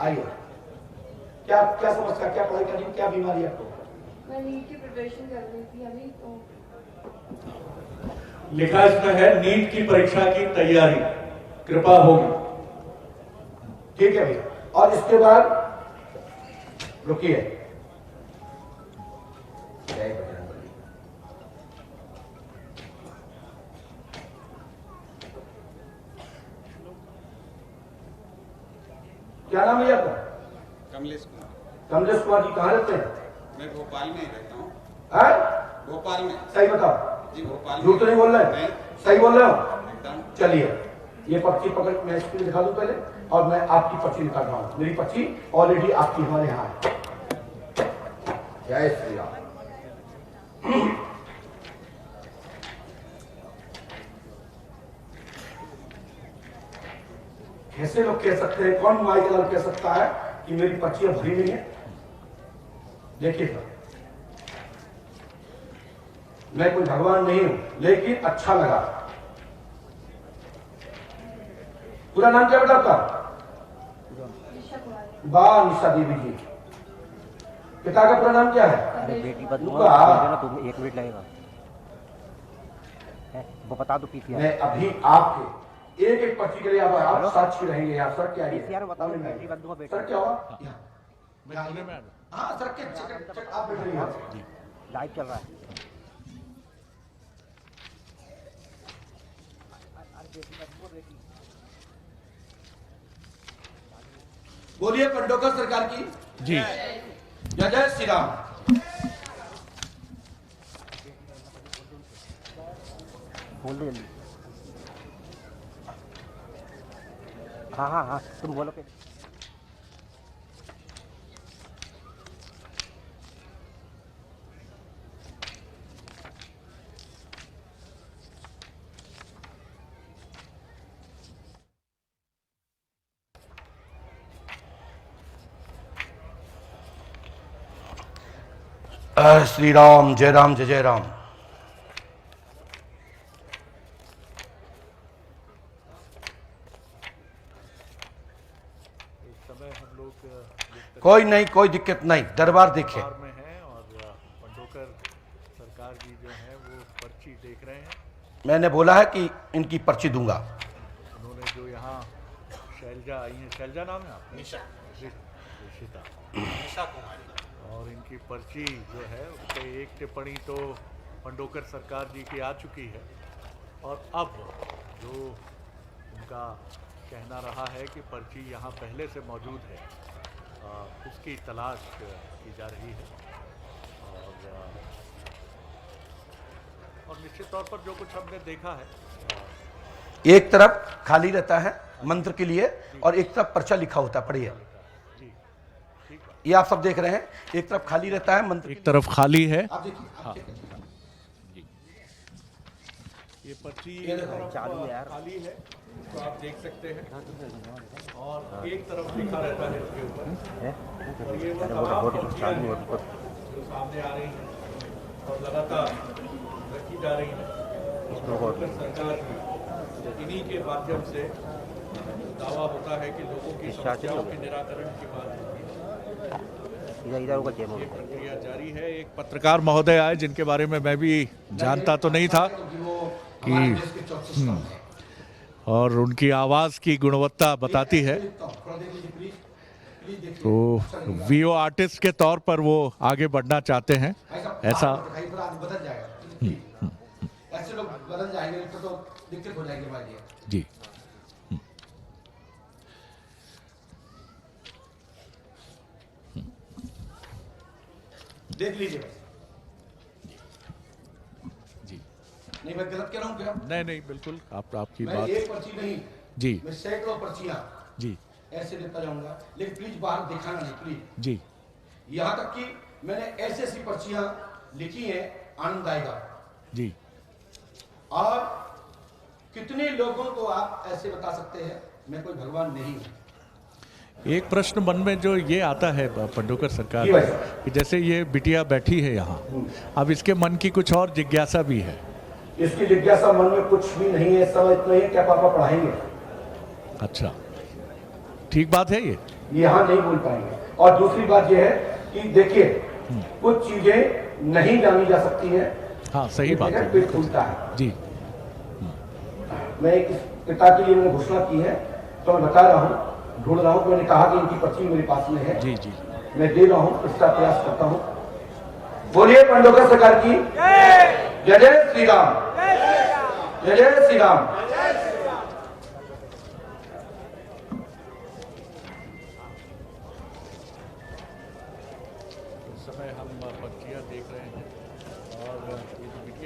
आइए। क्या क्या समस्या, क्या पढ़ाई कर रही, क्या बीमारी है आपको? मैं नीट की प्रिपरेशन कर रही थी अभी तो। लिखा इसमें है नीट की परीक्षा की तैयारी, कृपा होगी। ठीक है भैया। और इसके बाद रुकिए। जय बजरंगबली। क्या नाम है आपका? कमलेश कुमार। कमलेश कुमार जी कहाँ रहते हैं? मैं भोपाल में ही रहता हूँ। हैं? भोपाल में। सही बताओ। जी भोपाल में। झूठ तो नहीं बोल रहे? नहीं। सही बोल रहे हो? एकदम। चलिए ये पर्ची पकड़, मैं इसको दिखा दूं पहले, और मैं आपकी पर्ची निकाल रहा हूं। मेरी पर्ची ऑलरेडी आपकी हमारे यहाँ है। जय श्री राम। कैसे लोग कह सकते हैं, कौन माई का कह सकता है कि मेरी पर्चियां भरी नहीं है? देखिए सर, मैं कोई भगवान नहीं हूं, लेकिन अच्छा लगा। पूरा नाम क्या बेटा आपका? वाह निशा देवी जी। पिता का पूरा नाम क्या है? बेटी रुका। तो 1 मिनट लगेगा, वो बता दो पीसीआर। मैं अभी आपके एक एक पर्ची के लिए आप साक्षी रहेंगे यहाँ। सर क्या है? पीसीआर बता दो, बेटी बंधु का बेटा। सर क्या हुआ? मैं हाँ सर के आप बैठ रही लाइव चल रहा है। बोलिए पंडोकर सरकार की जी। जय जय श्री राम। बोल दो जल्दी। हाँ हाँ हाँ तुम बोलो फिर। श्री राम, जय राम, जय जय राम। इस समय हम लोग कोई नहीं, कोई दिक्कत नहीं, दरबार देखे में हैं और पंडोकर सरकार जी जो है वो पर्ची देख रहे हैं। मैंने बोला है कि इनकी पर्ची दूंगा। उन्होंने जो यहाँ शैलजा आई हैं, शैलजा नाम है आपका? निशिता और इनकी पर्ची जो है उस पर एक टिप्पणी तो पंडोकर सरकार जी की आ चुकी है, और अब जो उनका कहना रहा है कि पर्ची यहाँ पहले से मौजूद है, उसकी तलाश की जा रही है। और निश्चित तौर पर जो कुछ हमने देखा है, एक तरफ खाली रहता है मंत्र के लिए और एक तरफ पर्चा लिखा होता है। पढ़िए, ये आप सब देख रहे हैं, एक तरफ खाली रहता है मंत्र, एक तरफ खाली है। आप देखिए, हाँ जी, ये पर्ची चालू है यार। खाली है तो आप देख सकते हैं, और एक तरफ लिखा रहता है इसके ऊपर, और ये वो तमाम पर्चियां हैं जो सामने आ रही हैं और लगातार रखी जा रही हैं। सरकार की इन्हीं के माध्यम से दावा होता है कि लोगों की समस्याओं के निराकरण की बात होती है। इधर ये प्रक्रिया जारी है। एक पत्रकार महोदय आए जिनके बारे में मैं भी जानता तो नहीं था कि और उनकी आवाज़ की गुणवत्ता बताती है, तो वीओ आर्टिस्ट के तौर पर वो आगे बढ़ना चाहते हैं, ऐसा। बदल जाएगा, ऐसे लोग बदल जाएंगे तो दिक्कत हो जाएगी हमारे। जी देख लीजिए जी। नहीं मैं गलत कह रहा हूँ क्या? नहीं बिल्कुल, आपकी मैं बात। एक पर्ची नहीं जी मैं सैकड़ों पर्चियां जी ऐसे देता जाऊंगा, लेकिन प्लीज बाहर दिखाना नहीं प्लीज। जी। यहाँ तक कि मैंने ऐसी ऐसी पर्चियां लिखी हैं, आनंद आएगा। जी। और कितने लोगों को आप ऐसे बता सकते हैं मैं कोई भगवान नहीं हूं? एक प्रश्न मन में जो ये आता है पंडोकर सरकार जी भाई। कि जैसे ये बिटिया बैठी है यहाँ, अब इसके मन की कुछ और जिज्ञासा भी है। इसकी जिज्ञासा मन में कुछ भी नहीं है, सब इतना ही क्या पापा पढ़ाएंगे। अच्छा, ठीक बात है ये यहाँ नहीं बोल पाएंगे। और दूसरी बात यह है कि देखिए कुछ चीजें नहीं जानी जा सकती हैं। हाँ सही बात है, पेट फूलता है। जी। मैं इस पिता के लिए मैंने घोषणा की है, तो मैं बता रहा हूँ, ढूंढ रहा हूँ। मैंने कहा कि इनकी पर्ची मेरे पास में है, जी जी, मैं दे रहा हूँ, इसका प्रयास करता हूँ। बोलिए पंडोकर सरकार की जय जय श्री राम, जय जय श्री राम। इस समय हम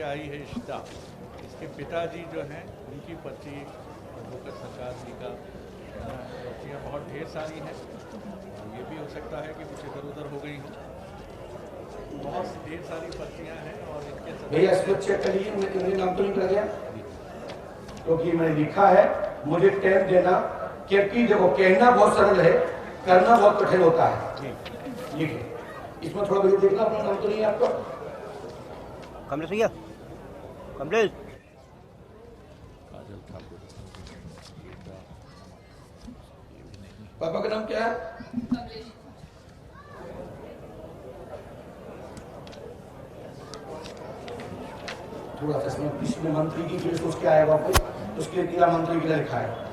के आई है इश्ता, इसके पिताजी जो हैं उनकी पर्ची पंडोकर सरकार जी का पर्चियाँ बहुत ढेर सारी हैं। ये भी हो सकता है कि कुछ इधर उधर हो गई हो, बहुत ढेर सारी पर्चियाँ हैं। और इनके भैया इसको चेक कर लीजिए, मेरे नाम तो नहीं कर गया, क्योंकि मैंने लिखा है, मुझे टाइम देना, क्योंकि देखो कहना बहुत सरल है, करना बहुत कठिन होता है। लिखिए, इसमें थोड़ा वीडियो देखना, अपना नाम तो नहीं है आपका? कमलेश भैया, कमलेश काजल ठाकुर, पापा का नाम क्या है? थोड़ा सा इसमें मंत्री की फिर उसके आया वापस, उसके क्रीड़ा मंत्री के लिए लिखा है।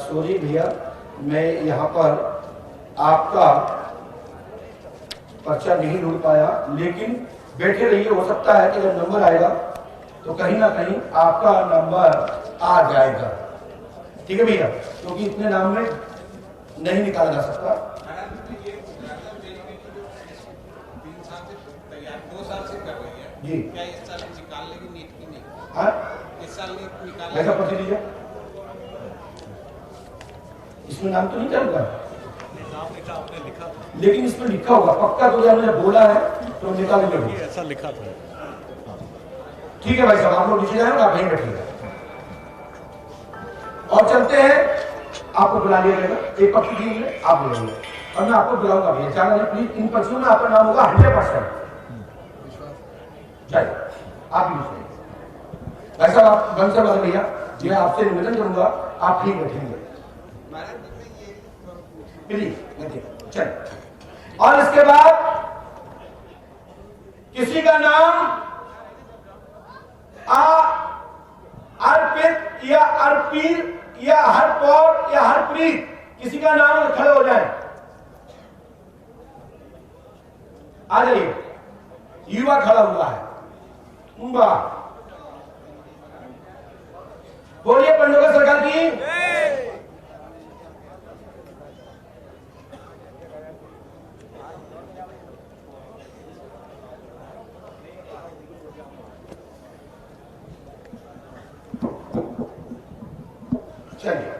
सॉरी भैया, मैं यहाँ पर आपका पर्चा नहीं ढूंढ पाया, लेकिन बैठे रहिए, हो सकता है कि जब नंबर आएगा तो कहीं ना कहीं आपका नंबर आ जाएगा। ठीक है भैया, क्योंकि इतने नाम में नहीं निकाला जा सकता। 2 साल से कर रही है जी, क्या इस साल निकाल लेगी नीट की? नहीं, हाँ, इस साल नीट निकाल ऐसा पर्ची दीजिए। इसमें नाम तो नहीं चलता, नाम लिखा आपने लिखा था, लेकिन इसमें लिखा होगा पक्का, तो हमने बोला है तो निकालेंगे। ये ऐसा लिखा था। ठीक है भाई साहब, आप लोग नीचे जाएंगे, आप यहीं बैठिएगा और चलते हैं। आपको बुला लिया जाएगा, एक पर्ची दीजिए, आप ले लेंगे और मैं आपको बुलाऊंगा भैया, जाना नहीं प्लीज। इन पर्चियों में आपका नाम होगा 100%। चलिए आप भी भाई साहब, आप बंसर वाले भैया, मैं आपसे निवेदन करूंगा, आप ठीक बैठेंगे प्लीज, चलिए। और इसके बाद किसी का नाम अर्पित या अर्पीर या हरपौर या हरप्रीत, किसी का नाम खड़े हो जाए, आ जाइए। युवा खड़ा हुआ है, बोलिए पंडोकर सरकार की। चलिए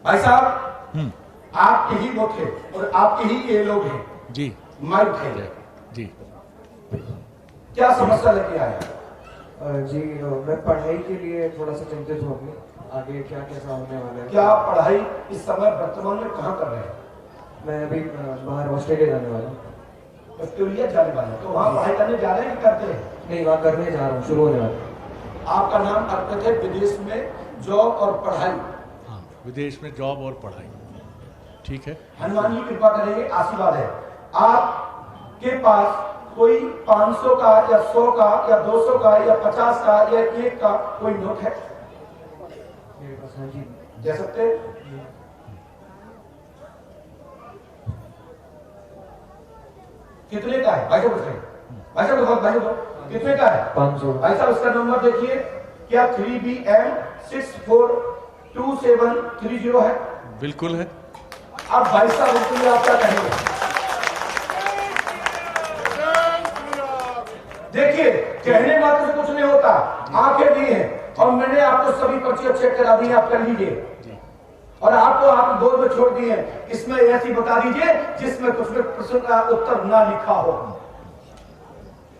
भाई साहब, आपके ही वो थे और आपके ही ये लोग हैं जी, माइक है जी। क्या समस्या लेके आए? जी मैं पढ़ाई के लिए थोड़ा सा चिंतित हूँ, आगे क्या कैसा होने वाला है। क्या पढ़ाई इस समय वर्तमान में कहाँ कर रहे हैं? मैं अभी बाहर ऑस्ट्रेलिया जाने वाला हूँ। ऑस्ट्रेलिया जाने वाले हैं, तो वहाँ पढ़ाई करने जा रहे हैं कि करते हैं? नहीं, वहाँ करने जा रहा हूँ, शुरू होने वाला है। आपका नाम अर्पित है, विदेश में जॉब और पढ़ाई। हाँ, विदेश में जॉब और पढ़ाई, ठीक है। हनुमान जी कृपा करेंगे, आशीर्वाद है। आपके पास कोई 500 का या 100 का या 200 का या 50 का या 1 का कोई नोट है? मेरे पास, हाँ जी। दे सकते हैं? कितने का है भाई साहब? बताइए भाई साहब, भाई साहब कितने का है? 500। भाई साहब इसका नंबर देखिए, क्या 3BM642730 है? बिल्कुल है। अब भाई साहब उसके लिए आप क्या कहेंगे? देखिए, कहने मात्र से कुछ नहीं होता, आंखें दी हैं और मैंने आपको सभी पर्चियां चेक करा दी, आप कर लीजिए। और आपको आप गोद में छोड़ दिए, इसमें ऐसी बता दीजिए जिसमें कुछ में प्रश्न का उत्तर ना लिखा हो,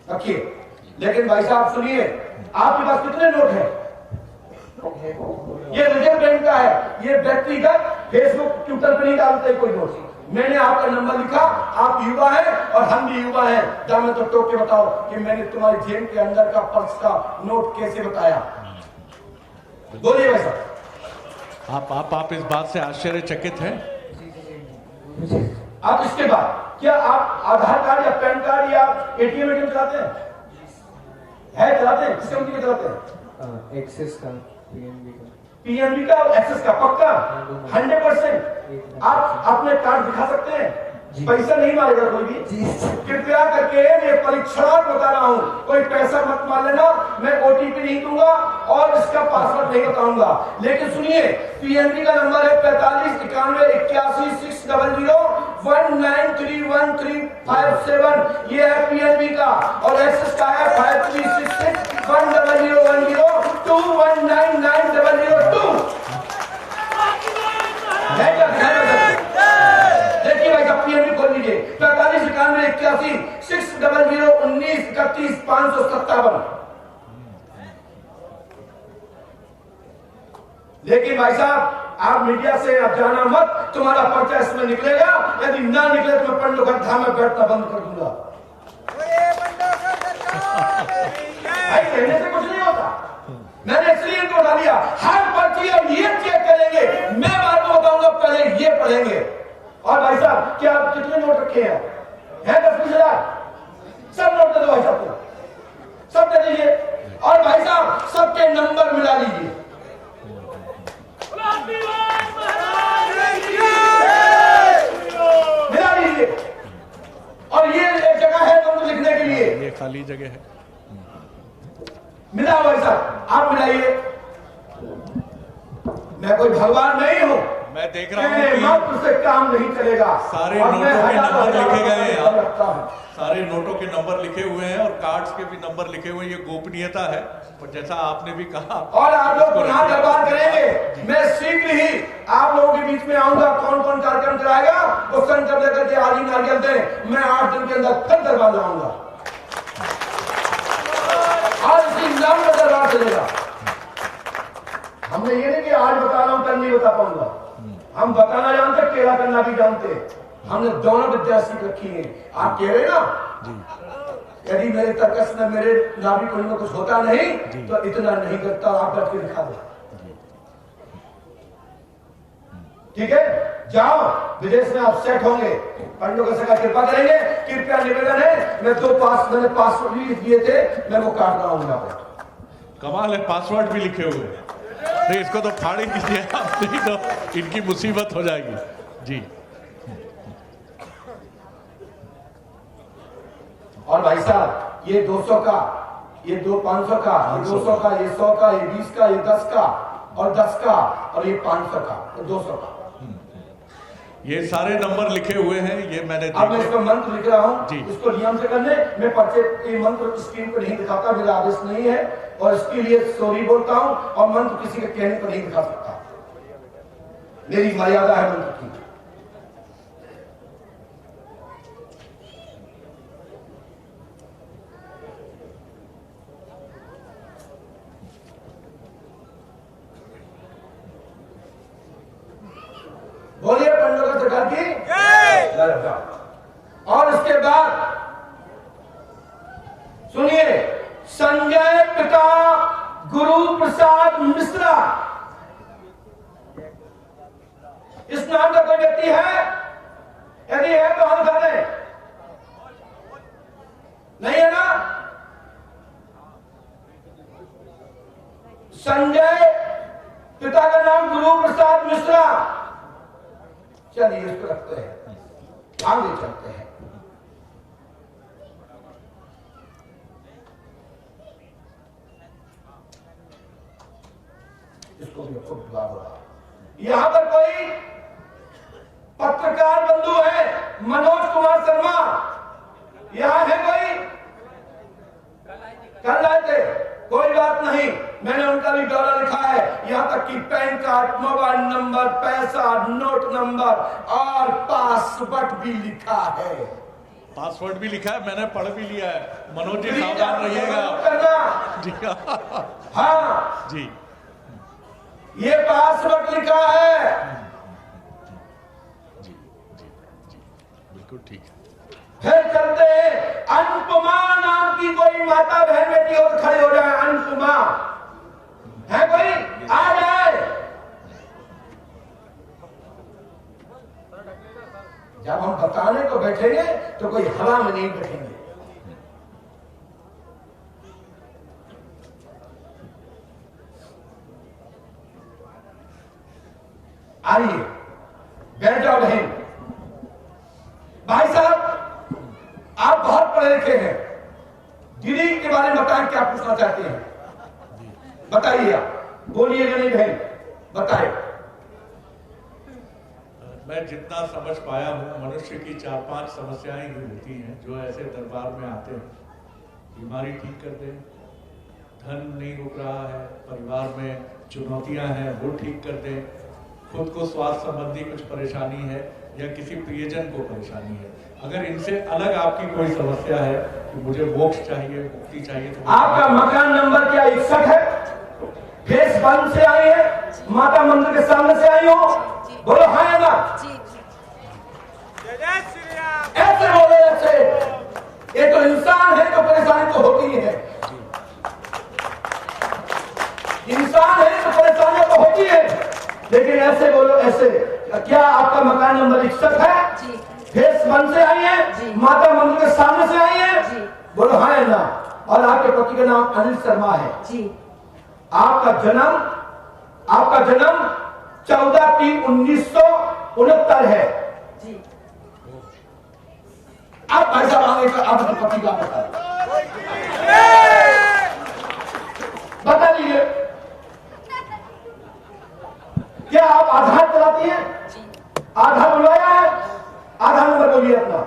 रखिए। लेकिन भाई साहब सुनिए, आपके पास कितने नोट हैं? ये रिजर्व बैंक का है, ये व्यक्तिगत फेसबुक ट्विटर पर नहीं डालते कोई नोट। मैंने आपका नंबर लिखा, आप युवा हैं और हम भी युवा हैं, जाने तो टोक के बताओ कि मैंने तुम्हारी जेब के अंदर का पर्स का नोट कैसे बताया? बोलिए भाई साहब। आप इस बात से आश्चर्यचकित हैं? अब इसके बाद क्या आप आधार कार्ड या पैन कार्ड या एटीएम चलाते हैं? चलाते हैं? किस कंपनी के चलाते हैं? एक्सिस का, पीएनबी का और एक्सिस का, पक्का 100%। आप अपने कार्ड दिखा सकते हैं? पैसा नहीं मारेगा कोई भी। कृपया करके मैं परीक्षणार्थ बता रहा हूं, कोई पैसा मत मार लेना, मैं ओटीपी नहीं दूंगा और इसका पासवर्ड नहीं बताऊंगा। लेकिन सुनिए, पीएनबी का नंबर है 4591816000 57 ये है पीएनबी का, और एक्सिस का है 5366101021990002। देखिए भाई साहब पीएनबी खोल लीजिए 459181 60019313557। लेकिन भाई साहब आप मीडिया से अब जाना मत, तुम्हारा पर्चा इसमें निकलेगा, यदि ना निकले तो मैं पंडोकर धाम में बैठना बंद कर दूंगा। भाई कहने से कुछ नहीं होता, मैंने इसलिए इनको उठा लिया। हर पर्ची अब ये चेक करेंगे, मैं बाद में बताऊंगा, पहले ये पढ़ेंगे। और भाई साहब क्या आप कितने नोट रखे हैं? 10,000 सब नोट दे दो भाई साहब को, सब दे दीजिए। और भाई साहब सबके नंबर मिला लीजिए। मिला लीजिए। और ये एक जगह है नंबर लिखने के लिए, ये खाली जगह है। मिला भाई साहब, आप मिलाइए। मैं कोई भगवान नहीं हूं, मैं देख रहा हूं कि मात्र से काम नहीं चलेगा। सारे और नोटों मैं के हजारों नंबर लिखे हजारों गए हैं। नंबर रखता हूं। सारे नोटों के नंबर लिखे हुए हैं और कार्ड्स के भी नंबर लिखे हुए हैं। ये गोपनीयता है, और जैसा आपने भी कहा, और आप लोग पुनः दरबार करेंगे। मैं शीघ्र ही आप लोगों के बीच में आऊंगा। कौन कौन कार्यक्रम कराएगा वो संकल्प लेकर के आज ही नारियल दें। मैं 8 दिन के अंदर फिर दरबार लाऊंगा और इसी नाम का दरबार चलेगा। हमने ये नहीं कि आज बता रहा हूं कल नहीं बता पाऊंगा। हम बताना जानते, केला करना भी जानते। हमने दोनों विद्या सीख रखी है। आप कह रहे ना यदि मेरे तर्कस में मेरे नाभि कुंड में कुछ होता नहीं तो इतना नहीं करता। आप बैठ के दिखा दो, ठीक है? जाओ, विदेश में आप सेट होंगे, पंडों का सका कृपा करेंगे। कृपया निवेदन है, मैंने पासवर्ड भी दिए थे, मैं वो काट रहा हूं यहाँ पर। कमाल है, पासवर्ड भी लिखे हुए हैं। नहीं, इसको तो फाड़ ही दीजिए आप, नहीं तो इनकी मुसीबत हो जाएगी। जी। और भाई साहब ये 200 का, ये 500 का, ये 200 का, ये 100 का, ये 20 का, ये 10 का, और 10 का, और ये 500 का, ये 200 का। ये सारे नंबर लिखे हुए हैं, ये मैंने अब मैं इसका मंत्र लिख रहा हूँ जी। इसको नियम से करने। मैं पर्चे ये मंत्र स्क्रीन पर नहीं दिखाता, मेरा आदेश नहीं है, और इसके लिए सॉरी बोलता हूँ। और मंत्र किसी के कहने पर नहीं दिखा सकता, मेरी मर्यादा है मंत्र की। बोलिए पंडोकर सरकार की जय। और उसके बाद सुनिए, संजय पिता गुरु प्रसाद मिश्रा, इस नाम का कोई व्यक्ति है? यदि है तो हम कर दें। नहीं है ना? संजय पिता का नाम गुरु प्रसाद मिश्रा। चलिए इसको रखते हैं, आगे चलते हैं। इसको भी खूब बुला। यहां पर कोई पत्रकार बंधु है, मनोज कुमार शर्मा, यहां है कोई? कल आए थे, कोई बात नहीं, मैंने उनका भी ब्यौरा लिखा है। यहां तक कि पैन कार्ड, मोबाइल नंबर, पैसा, नोट नंबर और पासवर्ड भी लिखा है। पासवर्ड भी लिखा है, मैंने पढ़ भी लिया है। मनोज जी सावधान रहिएगा जी। हाँ जी, ये पासवर्ड लिखा है। जी जी जी, बिल्कुल ठीक है। फिर चलते हैं। अनुपमा नाम की कोई माता बहन बेटी हो तो खड़े हो जाए। अनुपमा है कोई? आ जाए। जब हम बताने को बैठेंगे तो कोई हवा में नहीं बैठेंगे। आइए बैठ जाओ बहन। भाई साहब आप बहुत पढ़े लिखे हैं, गिरी के बारे में बताएं, क्या पूछना चाहते हैं? बताइए, आप बोलिएगा नहीं बहन, बताए। मैं जितना समझ पाया हूँ, मनुष्य की 4-5 समस्याएं ही होती हैं जो ऐसे दरबार में आते हैं। बीमारी ठीक कर दें, धन नहीं रुक रहा है, परिवार में चुनौतियां हैं वो ठीक कर दें, खुद को स्वास्थ्य संबंधी कुछ परेशानी है या किसी प्रियजन को परेशानी है, अगर इनसे अलग आपकी कोई समस्या है कि मुझे मोक्ष चाहिए, मुक्ति चाहिए, तो आपका मकान नंबर क्या 61 है? फेस 1 से आई है, माता मंदिर के सामने से आई हो, बोलो हाँ या ना? ऐसे बोलो, ऐसे। ये तो इंसान है तो परेशानी तो होती ही है, इंसान है तो परेशानियां तो होती है, लेकिन ऐसे बोलो, ऐसे। क्या आपका मकान नंबर 61 है? फेस 1 से आई है, माता मंदिर के सामने से आई है, बोलो हाँ या ना? और आपके पति का नाम अनिल शर्मा है। आपका जन्म 14/3/1969 है। आप भाई साहब आगे का आपके पति का बता दीजिए, क्या आप आधार चलाती हैं? आधार बुलवाया है? आधार नंबर बोलिए अपना,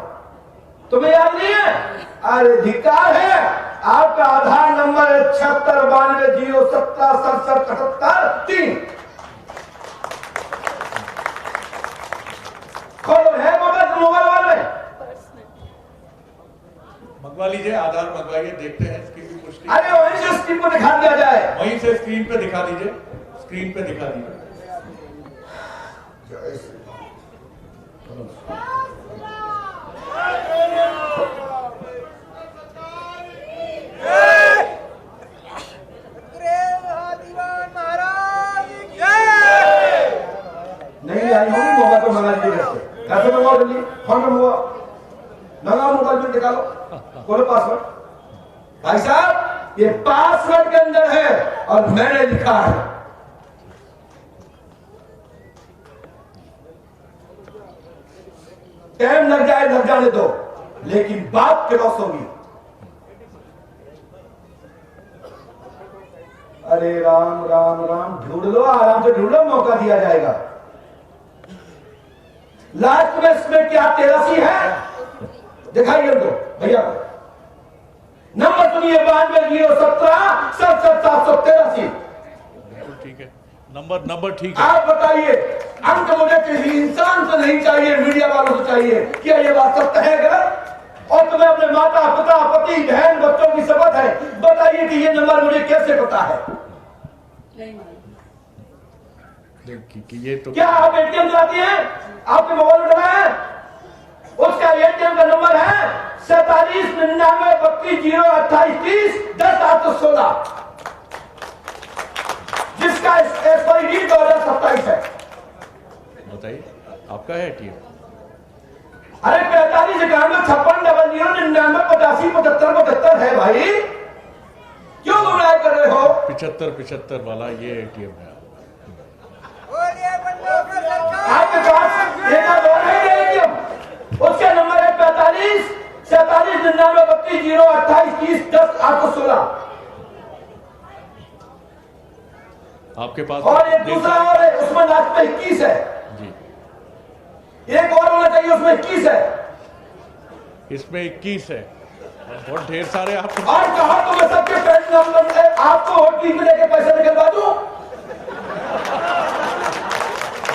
तुम्हें याद नहीं है? अरे धिक्कार है, आपका आधार नंबर है 7692076773। खोलो, है मोबाइल वाले? मंगवा लीजिए, आधार मंगवाइए, देखते हैं इसकी भी पुष्टि। अरे वहीं से स्क्रीन पर दिखा दिया जाए, वहीं से स्क्रीन पे दिखा दीजिए, स्क्रीन पे दिखा दीजिए। नहीं आई होगी, मोबाइल पर मंगा लीजिए। कैसे मंगवाओ? जल्दी फोन पे मंगवाओ, मंगाओ, मोबाइल में निकालो, खोलो पासवर्ड। भाई साहब, ये पासवर्ड के अंदर है और मैंने लिखा है। टाइम लग जाने दो, लेकिन बात क्रॉस होगी। अरे राम राम राम, ढूंढ लो, आराम से ढूंढ लो, मौका दिया जाएगा। लास्ट में इसमें क्या 83 है? दिखाइए उनको भैया को। नंबर सुनिए, 92070773। बिल्कुल ठीक है, नंबर ठीक है। आप बताइए, अंक मुझे किसी इंसान से नहीं चाहिए, मीडिया वालों से चाहिए। क्या ये बात सत्य है गलत? और तुम्हें अपने माता पिता पति बहन बच्चों की शपथ है, बताइए कि ये नंबर मुझे कैसे पता है? देखिए ये तो क्या आप एटीएम चलाती हैं? आपके मोबाइल में डला है? उसका एटीएम का नंबर है 479932083010/816, जिसका एक्सपायरी 2027 है। बताइए, आपका है एटीएम? अरे 4591560099857575 है भाई, क्यों गुमराह कर रहे हो? 75 वाला ये एटीएम है। आपके पास एक और है एटीएम, उसका नंबर है 45479932083010/816। आपके पास और एक दूसरा और है, उसमें लास्ट में 21 है जी। एक और होना चाहिए, उसमें 21 है। इसमें 21 है और ढेर सारे आपको। और कहा तो मैं सबके पेट नंबर आपको होटल में लेके पैसे निकलवा दूं,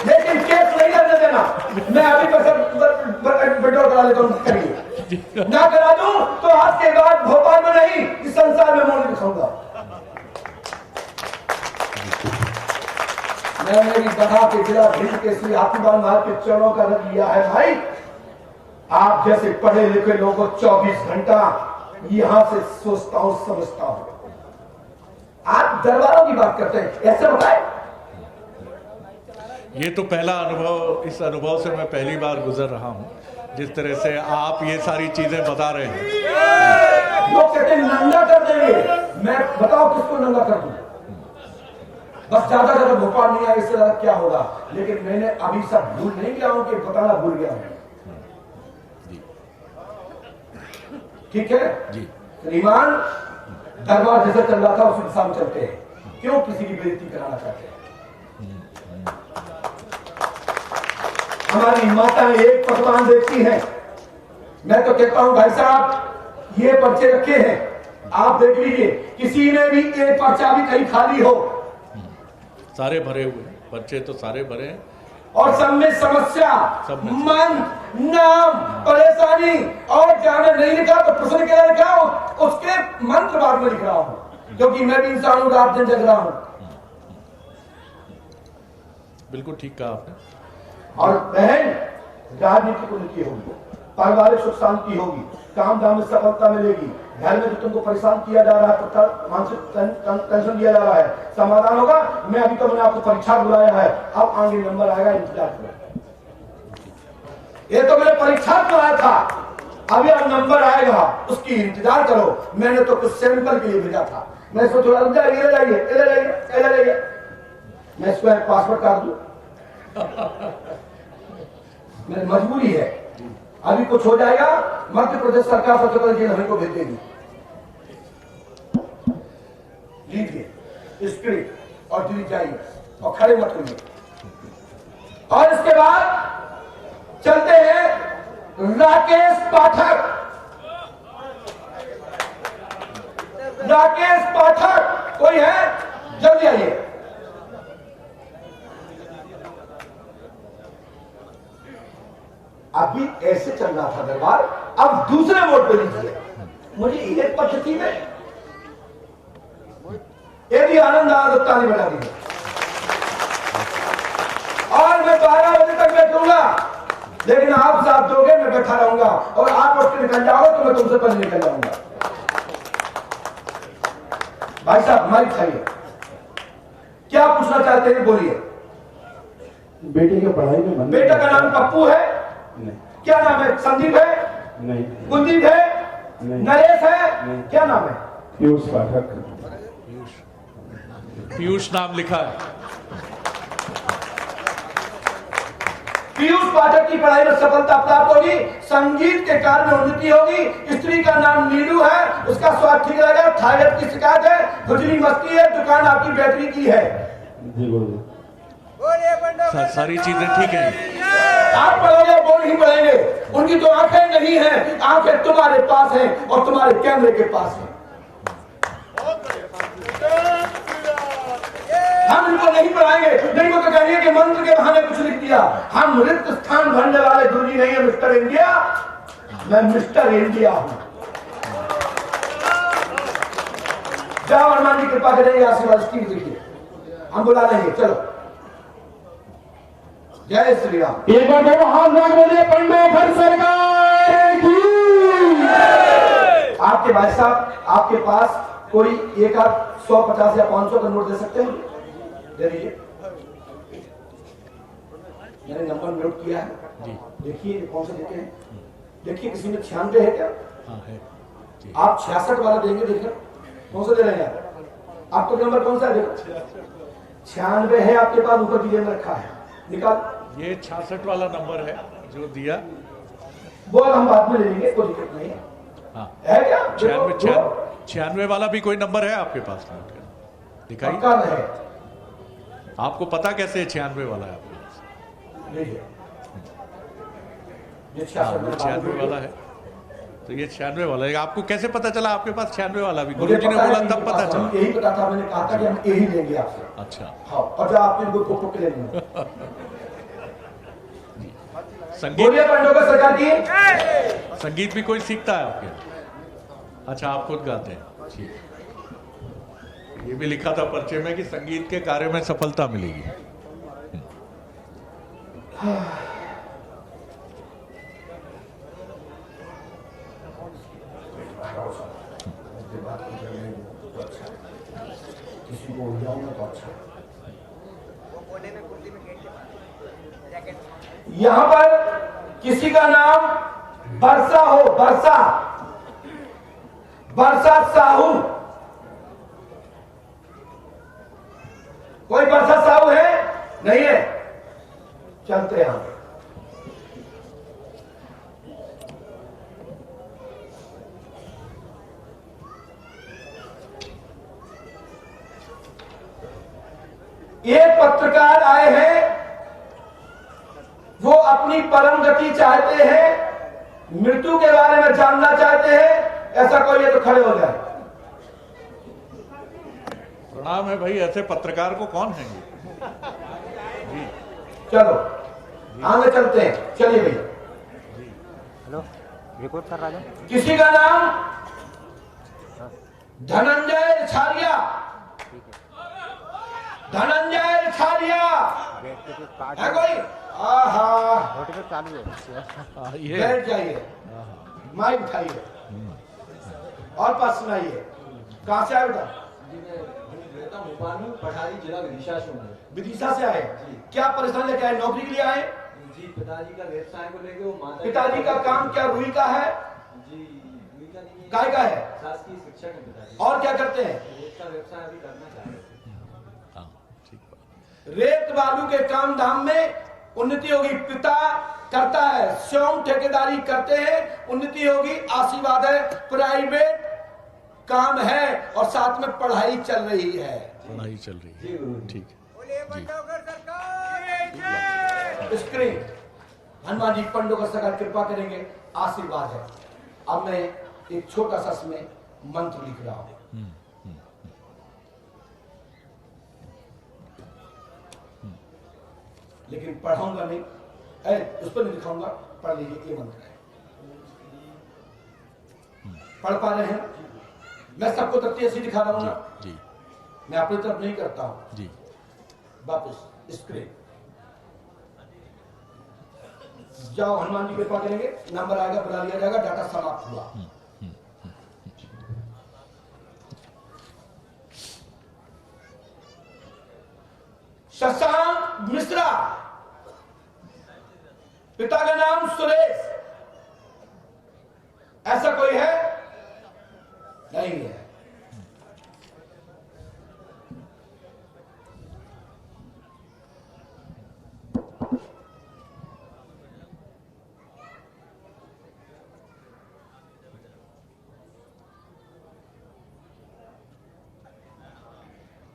लेकिन केस नहीं करने देना। मैं अभी पैसा विड्रॉ करा लेता हूं, करिए। ना करा दूं तो आज के बाद भोपाल में नहीं, इस संसार में मुंह नहीं दिखाऊंगा। मैंने भी बता के जिला भिंड के श्री हाथीबान महाराज के चरणों का रख लिया है। भाई, आप जैसे पढ़े लिखे लोगों को 24 घंटा यहां से सोचता हूं, समझता हूं। आप दरबारों की बात करते हैं, ऐसे बताए? ये तो पहला अनुभव, इस अनुभव से मैं पहली बार गुजर रहा हूँ, जिस तरह से आप ये सारी चीजें बता रहे हैं। लोग कहते हैं नंगा कर देंगे, मैं बताओ किसको नंगा कर दूं? बस ज्यादा भोपाल नहीं आया, इससे ज्यादा क्या होगा? लेकिन मैंने अभी सब भूल नहीं गया हूं कि बताना भूल गया हूं। ठीक है जी। श्रीमान, दरबार जैसे चल रहा था उस दिशा में चलते हैं, क्यों किसी की बेइज्जती कराना चाहते हैं? हमारी माताएं एक पकवान देखती हैं। मैं तो कहता हूं भाई साहब, ये पर्चे रखे हैं, आप देख लीजिए, किसी ने भी एक पर्चा भी कहीं खाली हो, सारे भरे हुए हैं, पर्चे तो सारे भरे हैं। और सब में समस्या, सब में मन, नाम, परेशानी और जहां में नहीं लिखा तो प्रश्न क्या लिखा हो, उसके मंत्र बाद में लिख रहा हूं, क्योंकि मैं भी इंसान हूं, रात दिन जग रहा हूं। बिल्कुल ठीक कहा आपने। और बहन, राजनीति को लिखी होगी, पारिवारिक सुख शांति होगी, काम धाम में सफलता मिलेगी, घर में जो तुमको परेशान किया जा रहा है, मानसिक टेंशन दिया जा रहा है, समाधान होगा। मैं अभी तो मैंने आपको परीक्षा बुलाया है, अब आगे नंबर आएगा, इंतजार करो। ये तो मैंने परीक्षा बुलाया था, अभी अब नंबर आएगा, उसकी इंतजार करो। मैंने तो कुछ सैंपल के लिए भेजा था, मैं इसको थोड़ा इधर जाइए, इधर जाइए, इधर जाइए, मैं इसको पासवर्ड काट दूं, मेरी मजबूरी है। अभी कुछ हो जाएगा, मध्य प्रदेश सरकार सबसे पहले जेल हमें को भेज देगी। लीजिए स्क्रिप्ट और दिल्ली जाइए और खड़े मत करिए। और इसके बाद चलते हैं राकेश पाठक। राकेश पाठक कोई है? जल्दी आइए। अभी ऐसे चल रहा था दरबार, अब दूसरे मोड पे लीजिए। मुझे एक पद्धति में यदि आनंद आ तो ताली बजा दीजिए। और मैं 12 बजे तक बैठूंगा, लेकिन आप साथ दोगे, मैं बैठा रहूंगा, और आप उठ के निकल जाओ तो मैं तुमसे पहले निकल जाऊंगा। भाई साहब हमारी खाइए, क्या पूछना चाहते हैं बोलिए। बेटे की पढ़ाई में मन बेटा का नाम पप्पू है? नहीं। क्या नाम है? संदीप है? नहीं। कुलदीप है? नहीं। नरेश है? नहीं। क्या नाम है? पीयूष पाठक। पीयूष नाम लिखा है। पीयूष पाठक की पढ़ाई में सफलता प्राप्त होगी, संगीत के कार्य में उन्नति होगी। स्त्री का नाम नीलू है, उसका स्वास्थ्य ठीक रहेगा, थायराइड की शिकायत है, खुजली मस्ती है, दुकान आपकी बैटरी की है। जी गुरु। सारी चीजें ठीक हैं। आप पढ़ोगे वो नहीं पढ़ेंगे, उनकी तो आंखें नहीं हैं, आंखें तुम्हारे पास हैं और तुम्हारे कैमरे के पास हैं। हम इनको नहीं पढ़ाएंगे, नहीं वो तो कहेंगे कि मंत्र के बहाने कुछ लिख दिया। हम रिक्त स्थान भरने वाले गुरुजी नहीं है मिस्टर इंडिया, मैं मिस्टर इंडिया हूं। जाओ हनुमान जी कृपा करेंगे, आशीर्वाद की देखिए, हम बुला लेंगे। चलो, जय श्री राम। एक बार दो हाथ बोलिए पंडोकर सरकार की। आपके भाई साहब, आपके पास कोई एक आध 150 या 500 का नोट दे सकते हैं? दे दीजिए। मैंने नंबर नोट किया है जी। देखिए कौन से देते हैं, देखिए किसी में 96 है क्या? हाँ है। आप 66 वाला देंगे, देखिए कौन सा दे रहे हैं आप? आपका नंबर कौन सा है? देखो 96 है आपके पास, ऊपर की जेब में रखा है, निकाल। ये 66 वाला नंबर है जो दिया, वो हम बाद में ले लेंगे, कोई दिक्कत नहीं है। हाँ है क्या? 96 वाला भी कोई नंबर है आपके पास? दिखाई पक्का है। आपको पता कैसे 96 वाला है आपके पास? ये 96 वाला है, तो ये 96 वाला है। आपको कैसे पता चला आपके पास 96 वाला भी? गुरु जी ने बोला तब पता चला? यही पता था, मैंने कहा था कि हम यही लेंगे आपसे। अच्छा हाँ, और जब आपने इनको टोक के लेंगे। संगीत, बोलिए पंडोकर सरकार की। संगीत भी कोई सीखता है आपके? अच्छा, आप खुद गाते हैं, ठीक। ये भी लिखा था पर्चे में कि संगीत के कार्य में सफलता मिलेगी। किसी को उड़ जाऊंगा तो अच्छा। यहां पर किसी का नाम वर्षा हो, वर्षा, वर्षा साहू, कोई वर्षा साहू है? नहीं है, चलते हैं। एक पत्रकार आए हैं, वो अपनी अपनी परम गति चाहते हैं, मृत्यु के बारे में जानना चाहते हैं, ऐसा कोई है तो खड़े हो जाए। प्रणाम है भाई, ऐसे पत्रकार को कौन है ये? जी चलो आगे चलते हैं, चलिए भैया। हेलो, रिकॉर्ड कर रहा है। किसी का नाम धनंजय रिछारिया, धनंजय रिछारिया है कोई? आहा, चालू है। ये बैठ जाइए, माइक उठाइए और पास सुनाइए। कहां से आए बेटा? पठारी जिला विदिशा से हूँ। विदिशा से आए। क्या परेशानी लेके आए? नौकरी के लिए आए? जी, पिताजी का व्यवसाय को लेके वो माता। पिताजी का काम क्या रुई का है? जी, रुई का नहीं है। काय का है? शासकीय शिक्षक है पिताजी। और क्या करते हैं? रेत का व्यवसाय अभी करना चाह रहे थे। रेत बालू के काम धाम में उन्नति होगी। पिता करता है, स्वयं ठेकेदारी करते हैं, उन्नति होगी, आशीर्वाद है। प्राइवेट काम है और साथ में पढ़ाई चल रही है। पढ़ाई चल रही है, ठीक है। स्क्रीन हनुमान जी पंडोकर सरकार कृपा करेंगे, आशीर्वाद है। अब मैं एक छोटा सा इसमें मंत्र लिख रहा हूं। लेकिन पढ़ाऊंगा नहीं, उस पर नहीं लिखाऊंगा, पढ़ लीजिए। ये मंत्र है, पढ़ पा रहे हैं? मैं सबको तथ्य ऐसी दिखा रहा हूं ना, जी मैं अपनी तरफ नहीं करता हूं। जी। वापस स्क्रीन जाओ, हनुमान जी कृपा करेंगे, नंबर आएगा, बुला लिया जाएगा, डाटा समाप्त हुआ। शशांक मिश्रा, पिता का नाम सुरेश, ऐसा कोई है? नहीं है।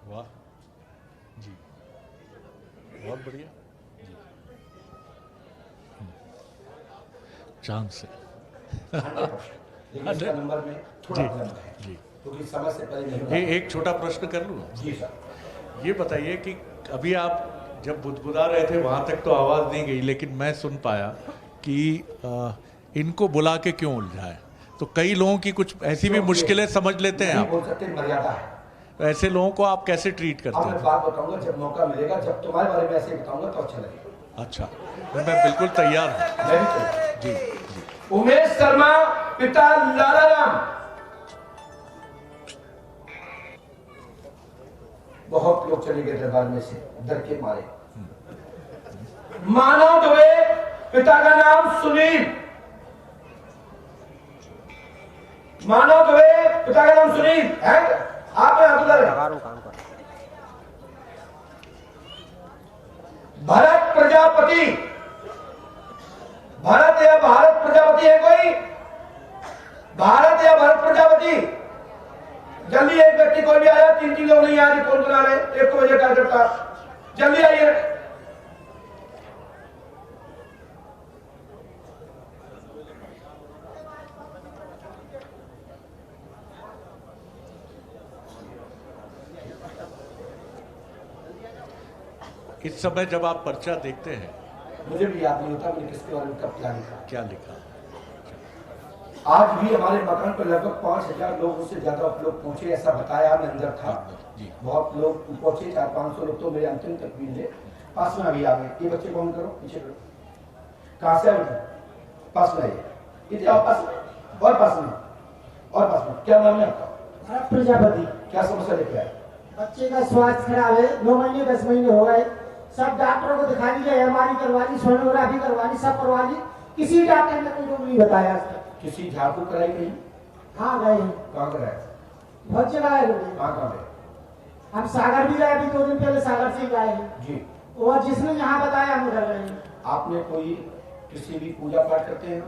वाह जी, बहुत बढ़िया जी। चांद से लेकिन इसका नंबर में थोड़ा विलंब है, जी। क्योंकि समय से पहले नहीं हुआ। एक छोटा प्रश्न कर लूँ? जी सर। ये बताइए कि अभी आप जब बुदबुदा रहे थे वहां तक तो आवाज नहीं गई, लेकिन मैं सुन पाया कि इनको बुला के क्यों उलझाए। तो कई लोगों की कुछ ऐसी भी मुश्किलें समझ लेते हैं नहीं आप, बोल सकते, मर्यादा है। तो ऐसे लोगों को आप कैसे ट्रीट करते अब मैं हैं? बात बताऊंगा जब मौका मिलेगा, जब तुम्हारे बारे में ऐसे बताऊंगा तो अच्छा लगेगा। अच्छा, मैं बिल्कुल तैयार हूँ। मैं भी तैयार। जी जी। उमेश शर्मा, पिता लालाराम। बहुत लोग चले गए दरबार में से डर के मारे। मानव दुबे, पिता का नाम सुनील। मानव दुबे, पिता का नाम सुनील है। आप यहाँ काम कर। भरत प्रजापति, भारत या भारत प्रजापति है कोई? भारत या भरत प्रजापति? जल्दी, एक व्यक्ति कोई भी आया, 3 लोग नहीं आ रहे, कौन बुला रहे? 1 बजे का करता, जल्दी आइए। इस समय जब आप पर्चा देखते हैं, मुझे भी याद नहीं होता मैंने किसके बारे में कब क्या लिखा। क्या लिखा? आज भी हमारे मकान पर लगभग 5000 लोगों से ज्यादा लोग पहुंचे, ऐसा बताया। मैं अंदर था, बहुत लोग पहुंचे, 400-500 लोग तो मेरे अंतिम तक भी मिले। पास में अभी आ गए। ये बच्चे कौन करो, पीछे करो। कहां से आए? पास में आइए, इधर आओ, पास में और पास में और पास में। क्या नाम है आपका? भरत प्रजापति। क्या समस्या लेके आए? बच्चे का स्वास्थ्य खराब है, 9 महीने 10 महीने हो गए। सब डॉक्टरों को दिखा दी, एमआरआई करवा ली, सोनोग्राफी करवा ली, सब करवा ली, किसी डॉक्टर ने कोई रोग नहीं बताया आज तक। किसी झाड़ फूक कराई कहीं? हाँ गए हैं, कहाँ कराया? बहुत जगह है। कहाँ गए? हम सागर भी गए, अभी 2 दिन पहले सागर से गए हैं जी। और जिसने यहाँ बताया हम उधर गए हैं। आपने कोई किसी भी पूजा पाठ करते हैं?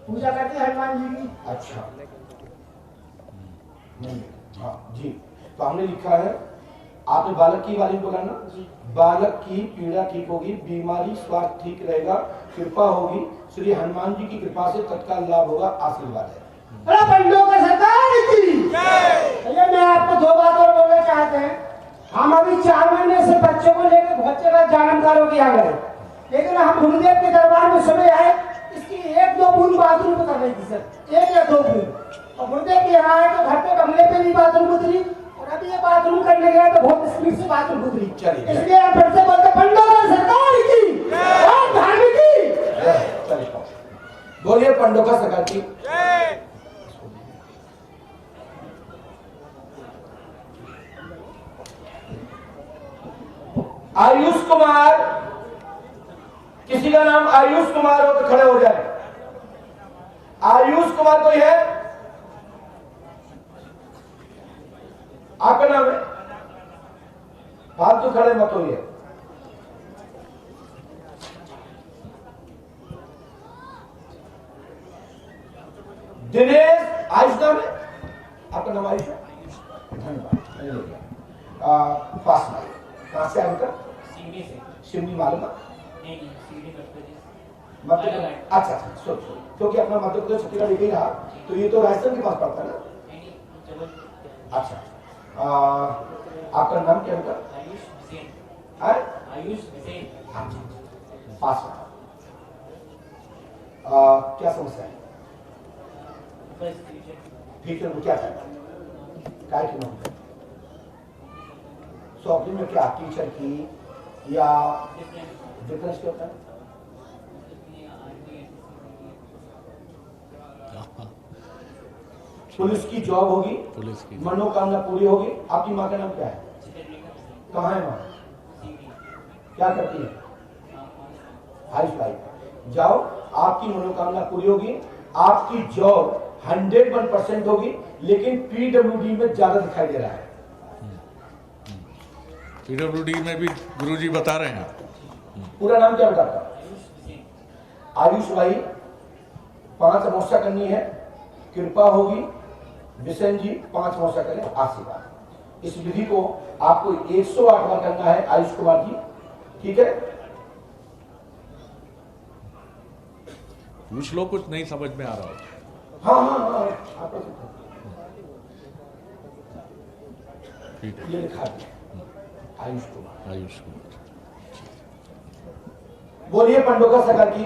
पूजा करते हैं हनुमान जी की। अच्छा, हाँ जी। तो हमने लिखा है, आपने बालक की वाली बोला ना, बालक की पीड़ा ठीक होगी, बीमारी स्वास्थ्य ठीक रहेगा, कृपा होगी, श्री हनुमान जी की कृपा से तत्काल लाभ होगा, आशीर्वाद है। अरे पंडोकर सरकार की भैया, मैं आपको दो बात और बोलना चाहते हैं। हम अभी 4 महीने से बच्चों को लेकर बहुत जगह जानकारों के यहाँ गए, लेकिन हम गुरुदेव के दरबार में सुबह आए, इसकी 1-2 बूंद बाथरूम को कर रही थी सर, 1 या 2 बूंद। और गुरुदेव के यहाँ आए तो घर पे कमरे पे भी बाथरूम उतरी, और अभी ये बाथरूम करने गया तो बहुत स्पीड से बाथरूम उतरी। चलिए। इसलिए हम फिर से बोलते पंडोकर सरकार की और धार्मिक की। चलिए, बोलिए पंडोकर सरकार की। आयुष कुमार, किसी का नाम आयुष कुमार हो तो खड़े हो जाए। आयुष कुमार कोई है? आपका नाम है? फालतू खड़े मत होइए। दिनेश, आयुष नाम है आपका? नाम आयुष है? धन्यवाद। पास में कहां से आए? सीढ़ी से। शिवनी मालूम है? नहीं, सीढ़ी करते मध्य प्रदेश। अच्छा, सोचो, क्योंकि अपना मध्य प्रदेश छत्तीसगढ़ एक ही रहा, तो ये तो राजस्थान के पास पड़ता है ना? अच्छा, आपका नाम क्या होगा? आयुष हुसैन। आयुष हुसैन। पास में। क्या समस्या है? फ्यूचर में क्या करना है? काय की नौकरी? सौकरी में क्या, टीचर की या डिफरेंस क्या होता है? पुलिस की जॉब होगी, पुलिस की मनोकामना पूरी होगी। आपकी माँ का नाम क्या है? कहाँ है माँ? क्या करती है? House wife. जाओ, आपकी मनोकामना पूरी होगी, आपकी जॉब 101% होगी, लेकिन पीडब्ल्यूडी में ज्यादा दिखाई दे रहा है। पीडब्ल्यूडी में भी गुरुजी बता रहे हैं। पूरा नाम क्या बताता? आयुष भाई, 5 अमावस्या करनी है, कृपा होगी, बिसेन जी 5 अमावस्या करें, आशीर्वाद। इस विधि को आपको 108 बार करना है आयुष कुमार जी, ठीक है? कुछ लोग कुछ नहीं समझ में आ रहा होता। हाँ, आप ठीक है, ये लिखा दिया आयुष कुमार। आयुष कुमार। बोलिए पंडोकर सरकार की।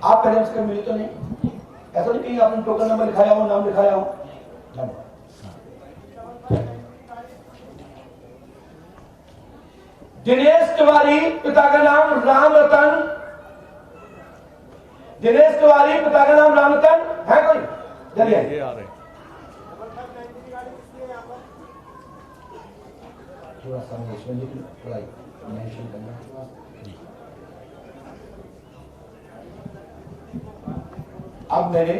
आप पहले हमसे मिले तो नहीं? ऐसा नहीं कहीं आपने टोकन नंबर लिखाया हो, नाम लिखाया हो? धन्यवाद। दिनेश तिवारी, पिता का नाम राम रतन। दिनेश तिवारी, पिता का नाम राम रतन है कोई? चलिए, ये आ रहे हैं। थोड़ा सा इसमें लिख लो, थोड़ा मेंशन करना। अब मैंने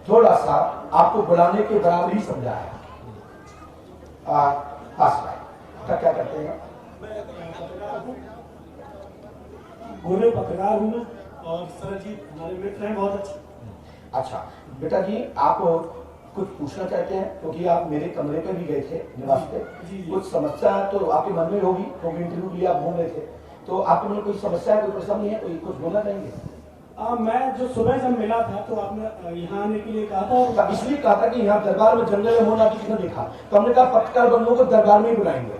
थोड़ा सा आपको बुलाने के बराबर ही समझाया। क्या करते हैं? पूरे पत्रकार हूँ मैं, और सर जी हमारे मित्र हैं बहुत अच्छे। अच्छा बेटा जी, आप कुछ पूछना चाहते हैं? क्योंकि आप मेरे कमरे पे भी गए थे, निवास पे। कुछ समस्या तो आपके मन में होगी, क्योंकि इंटरव्यू लिए आप घूम रहे थे, तो आपके मन कोई समस्या है, कोई परेशानी है, कोई कुछ बोलना चाहेंगे? मैं जो सुबह जब मिला था तो आपने यहाँ आने के लिए कहा था, और इसलिए कहा था कि यहाँ दरबार में जंगल में होना किसी ने देखा, तो हमने कहा पत्रकार बंधुओं को दरबार में ही बुलाएंगे।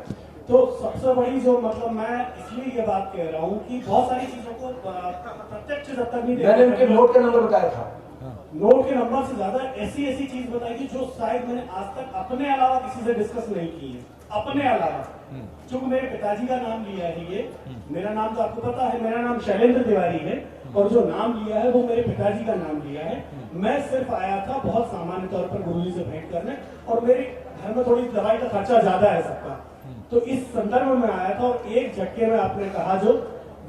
तो सबसे बड़ी जो मतलब मैं इसलिए ये बात कह रहा हूँ कि बहुत सारी चीजों को प्रत्यक्ष जब तक नहीं मैंने उनके नोट का नंबर बताया था। नोट के नंबर से ज्यादा ऐसी चीज बताई थी जो शायद मैंने आज तक अपने अलावा किसी से डिस्कस नहीं की है, अपने अलावा। चूंकि मेरे पिताजी का नाम लिया है ये, मेरा नाम तो आपको पता है, मेरा नाम शैलेंद्र तिवारी है, और जो नाम लिया है वो मेरे पिताजी का नाम लिया है। मैं सिर्फ आया था बहुत सामान्य तौर पर गुरुजी से भेंट करने, और मेरे घर में थोड़ी दवाई का खर्चा ज्यादा है सबका, तो इस संदर्भ में आया था। और एक झटके में आपने कहा जो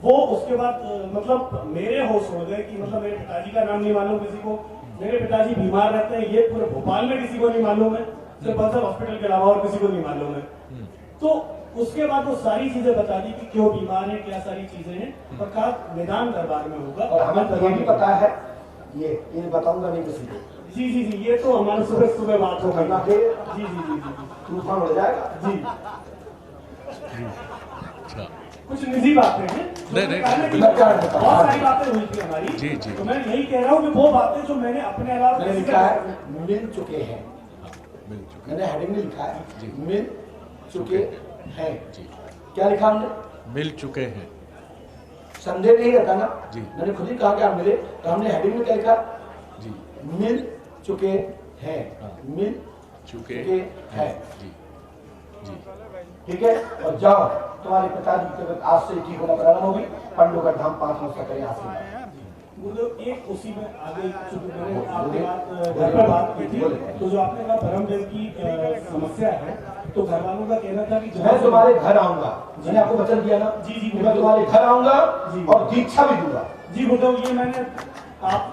वो, उसके बाद मतलब मेरे होश उड़ गए कि मतलब मेरे पिताजी का नाम नहीं मालूम किसी को, मेरे पिताजी बीमार रहते हैं ये पूरे भोपाल में किसी को नहीं मालूम है, सिर्फ बलसर हॉस्पिटल के अलावा और किसी को नहीं मालूम है। तो उसके बाद वो सारी चीजें बता दी कि क्यों बीमार है, क्या सारी चीजें हैं, और कहा निदान दरबार में होगा। और हमें तो ये भी पता है, ये बताऊंगा नहीं किसी को। जी जी जी, ये तो हमारे सुबह बात हो करना गई। फिर जी जी जी जी तूफान हो जाएगा। जी। अच्छा, कुछ निजी बातें हैं। नहीं, बहुत सारी बातें हुई थी हमारी। जी, जी। तो मैं यही कह रहा हूँ कि वो बातें जो मैंने अपने अलावा मैंने लिखा है मिल चुके हैं, मैंने हेडिंग में लिखा है मिल चुके हैं। क्या लिखा हमने? मिल चुके हैं। संदेह नहीं रहता ना जी। मैंने खुद ही कहा कि आप मिले, तो हमने हेडिंग में क्या लिखा? जी, मिल चुके हैं, मिल चुके हैं। जी जी। ठीक है, और जाओ तुम्हारे पिताजी की तबीयत आज से ठीक होना प्रारंभ होगी। पंडोकर धाम 5 वर्ष करें आज से। मतलब एक उसी में आगे चूंकि मैंने आपके घर पर बात की थी, तो जो आपने कहा धर्मदेव की समस्या है, तो घर वालों का कहना था कि मैं तुम्हारे घर आऊंगा, मैंने आपको वचन दिया ना। जी जी, मैं तुम्हारे घर आऊंगा और दीक्षा भी दूंगा। जी गुरुदेव, ये मैंने आप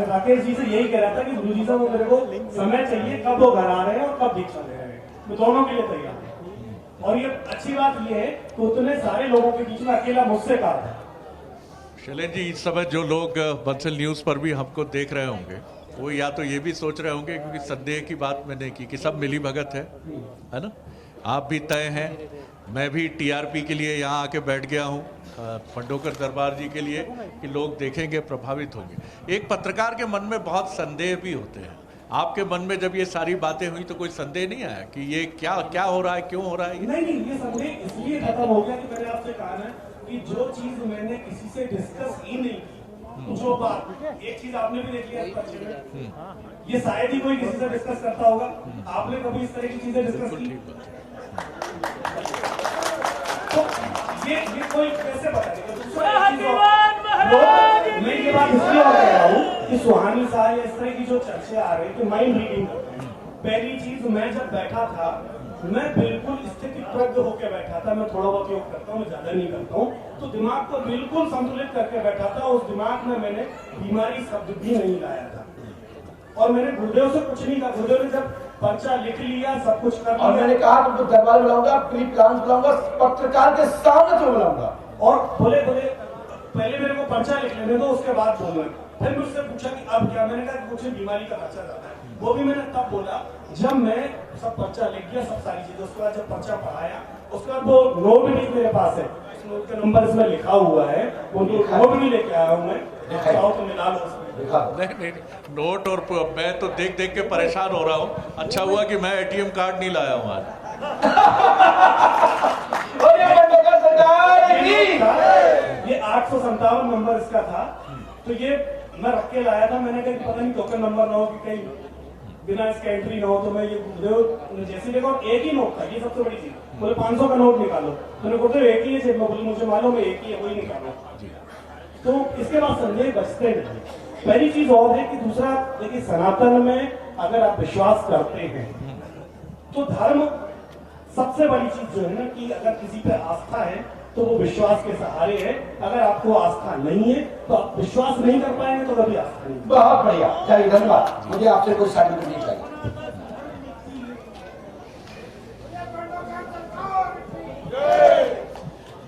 राकेश जी से यही कह रहा था कि गुरु जी साहब मेरे को समय चाहिए, कब वो घर आ रहे हैं और कब दीक्षा ले रहे हैं, मैं दोनों के लिए तैयार हूँ। और ये अच्छी बात ये है कि उतने सारे लोगों के बीच में अकेला मुझसे कहा है। शैलेंद्र जी, इस समय जो लोग बंसल न्यूज़ पर भी हमको देख रहे होंगे, वो या तो ये भी सोच रहे होंगे, क्योंकि संदेह की बात मैंने की कि सब मिली भगत है ना। आप भी तय हैं, मैं भी टीआरपी के लिए यहाँ आके बैठ गया हूँ, पंडोकर दरबार जी के लिए, कि लोग देखेंगे, प्रभावित होंगे। एक पत्रकार के मन में बहुत संदेह भी होते हैं। आपके मन में जब ये सारी बातें हुई तो कोई संदेह नहीं आया कि ये क्या क्या हो रहा है, क्यों हो रहा है? नहीं, ये संदेह इसलिए खत्म हो गया कि मैंने आपसे कहा ना कि जो चीज मैंने किसी से डिस्कस ही नहीं की, जो बात एक चीज आपने भी देख लिया, ये शायद ही कोई किसी से डिस्कस करता होगा। आपने कभी इस तरह की चीजें डिस्कस की? तो ये कोई कैसे बताएगा? मैं ये बात इसलिए और कह रहा हूँ कि सुहानी साहब इस तरह की जो चर्चा आ रही है कि माइंड रीडिंग करते हैं। पहली चीज, मैं जब बैठा था मैं बिल्कुल स्थिति प्रज्ञ होकर बैठा था। मैं थोड़ा बहुत योग करता हूँ, मैं ज्यादा नहीं करता हूँ, तो दिमाग को बिल्कुल संतुलित करके बैठा था। उस दिमाग में मैंने बीमारी शब्द भी नहीं लाया था और मैंने गुरुदेव से कुछ नहीं कहा। गुरुदेव ने जब पर्चा लिख लिया, सब कुछ कर लिया, और मैंने कहा तुमको दरबार बुलाऊंगा, प्री प्लान बुलाऊंगा, पत्रकार के सामने तो बुलाऊंगा। और बोले पहले मेरे को पर्चा लिख लेने दो, उसके बाद बोलना। फिर मुझसे पूछा कि अब क्या? मैंने कहा मुझे बीमारी का पर्चा जाता है। वो भी मैंने तब बोला जब मैं सब पर्चा लिख गया, सब सारी चीजें। उसके बाद जब पर्चा पढ़ाया, उसके बाद वो नोट भी मेरे पास है, उस नोट का नंबर इसमें लिखा हुआ है, वो नोट भी लेके आया हूँ मैं। चाहो तो मिला लो उसमें। नहीं, नोट और मैं तो देख देख के परेशान हो रहा हूँ। अच्छा हुआ कि मैं एटीएम कार्ड नहीं लाया हूँ आज। ये 857 नंबर इसका था, तो ये मैं रख के लाया था। मैंने कहा पता नहीं टोकन नंबर ना हो कि कहीं बिना इसके एंट्री ना हो, तो मैं ये गुरुदेव जैसे देखो एक ही नोट था, ये सबसे बड़ी चीज। बोले 500 का नोट निकालो, मैंने गुरुदेव एक ही है जेब में। बोले मुझे मालूम है एक ही है, वही निकालो। तो इसके बाद संदेह बचते नहीं। पहली चीज और है कि दूसरा देखिए, सनातन में अगर आप विश्वास करते हैं तो धर्म सबसे बड़ी चीज जो है ना, कि अगर किसी पे आस्था है तो वो विश्वास के सहारे है। अगर आपको आस्था नहीं है तो आप विश्वास नहीं कर पाएंगे तो कभी आस्था नहीं। बहुत बढ़िया, चलिए धन्यवाद। मुझे आपसे कोई सर्टिफिकेट नहीं चाहिए।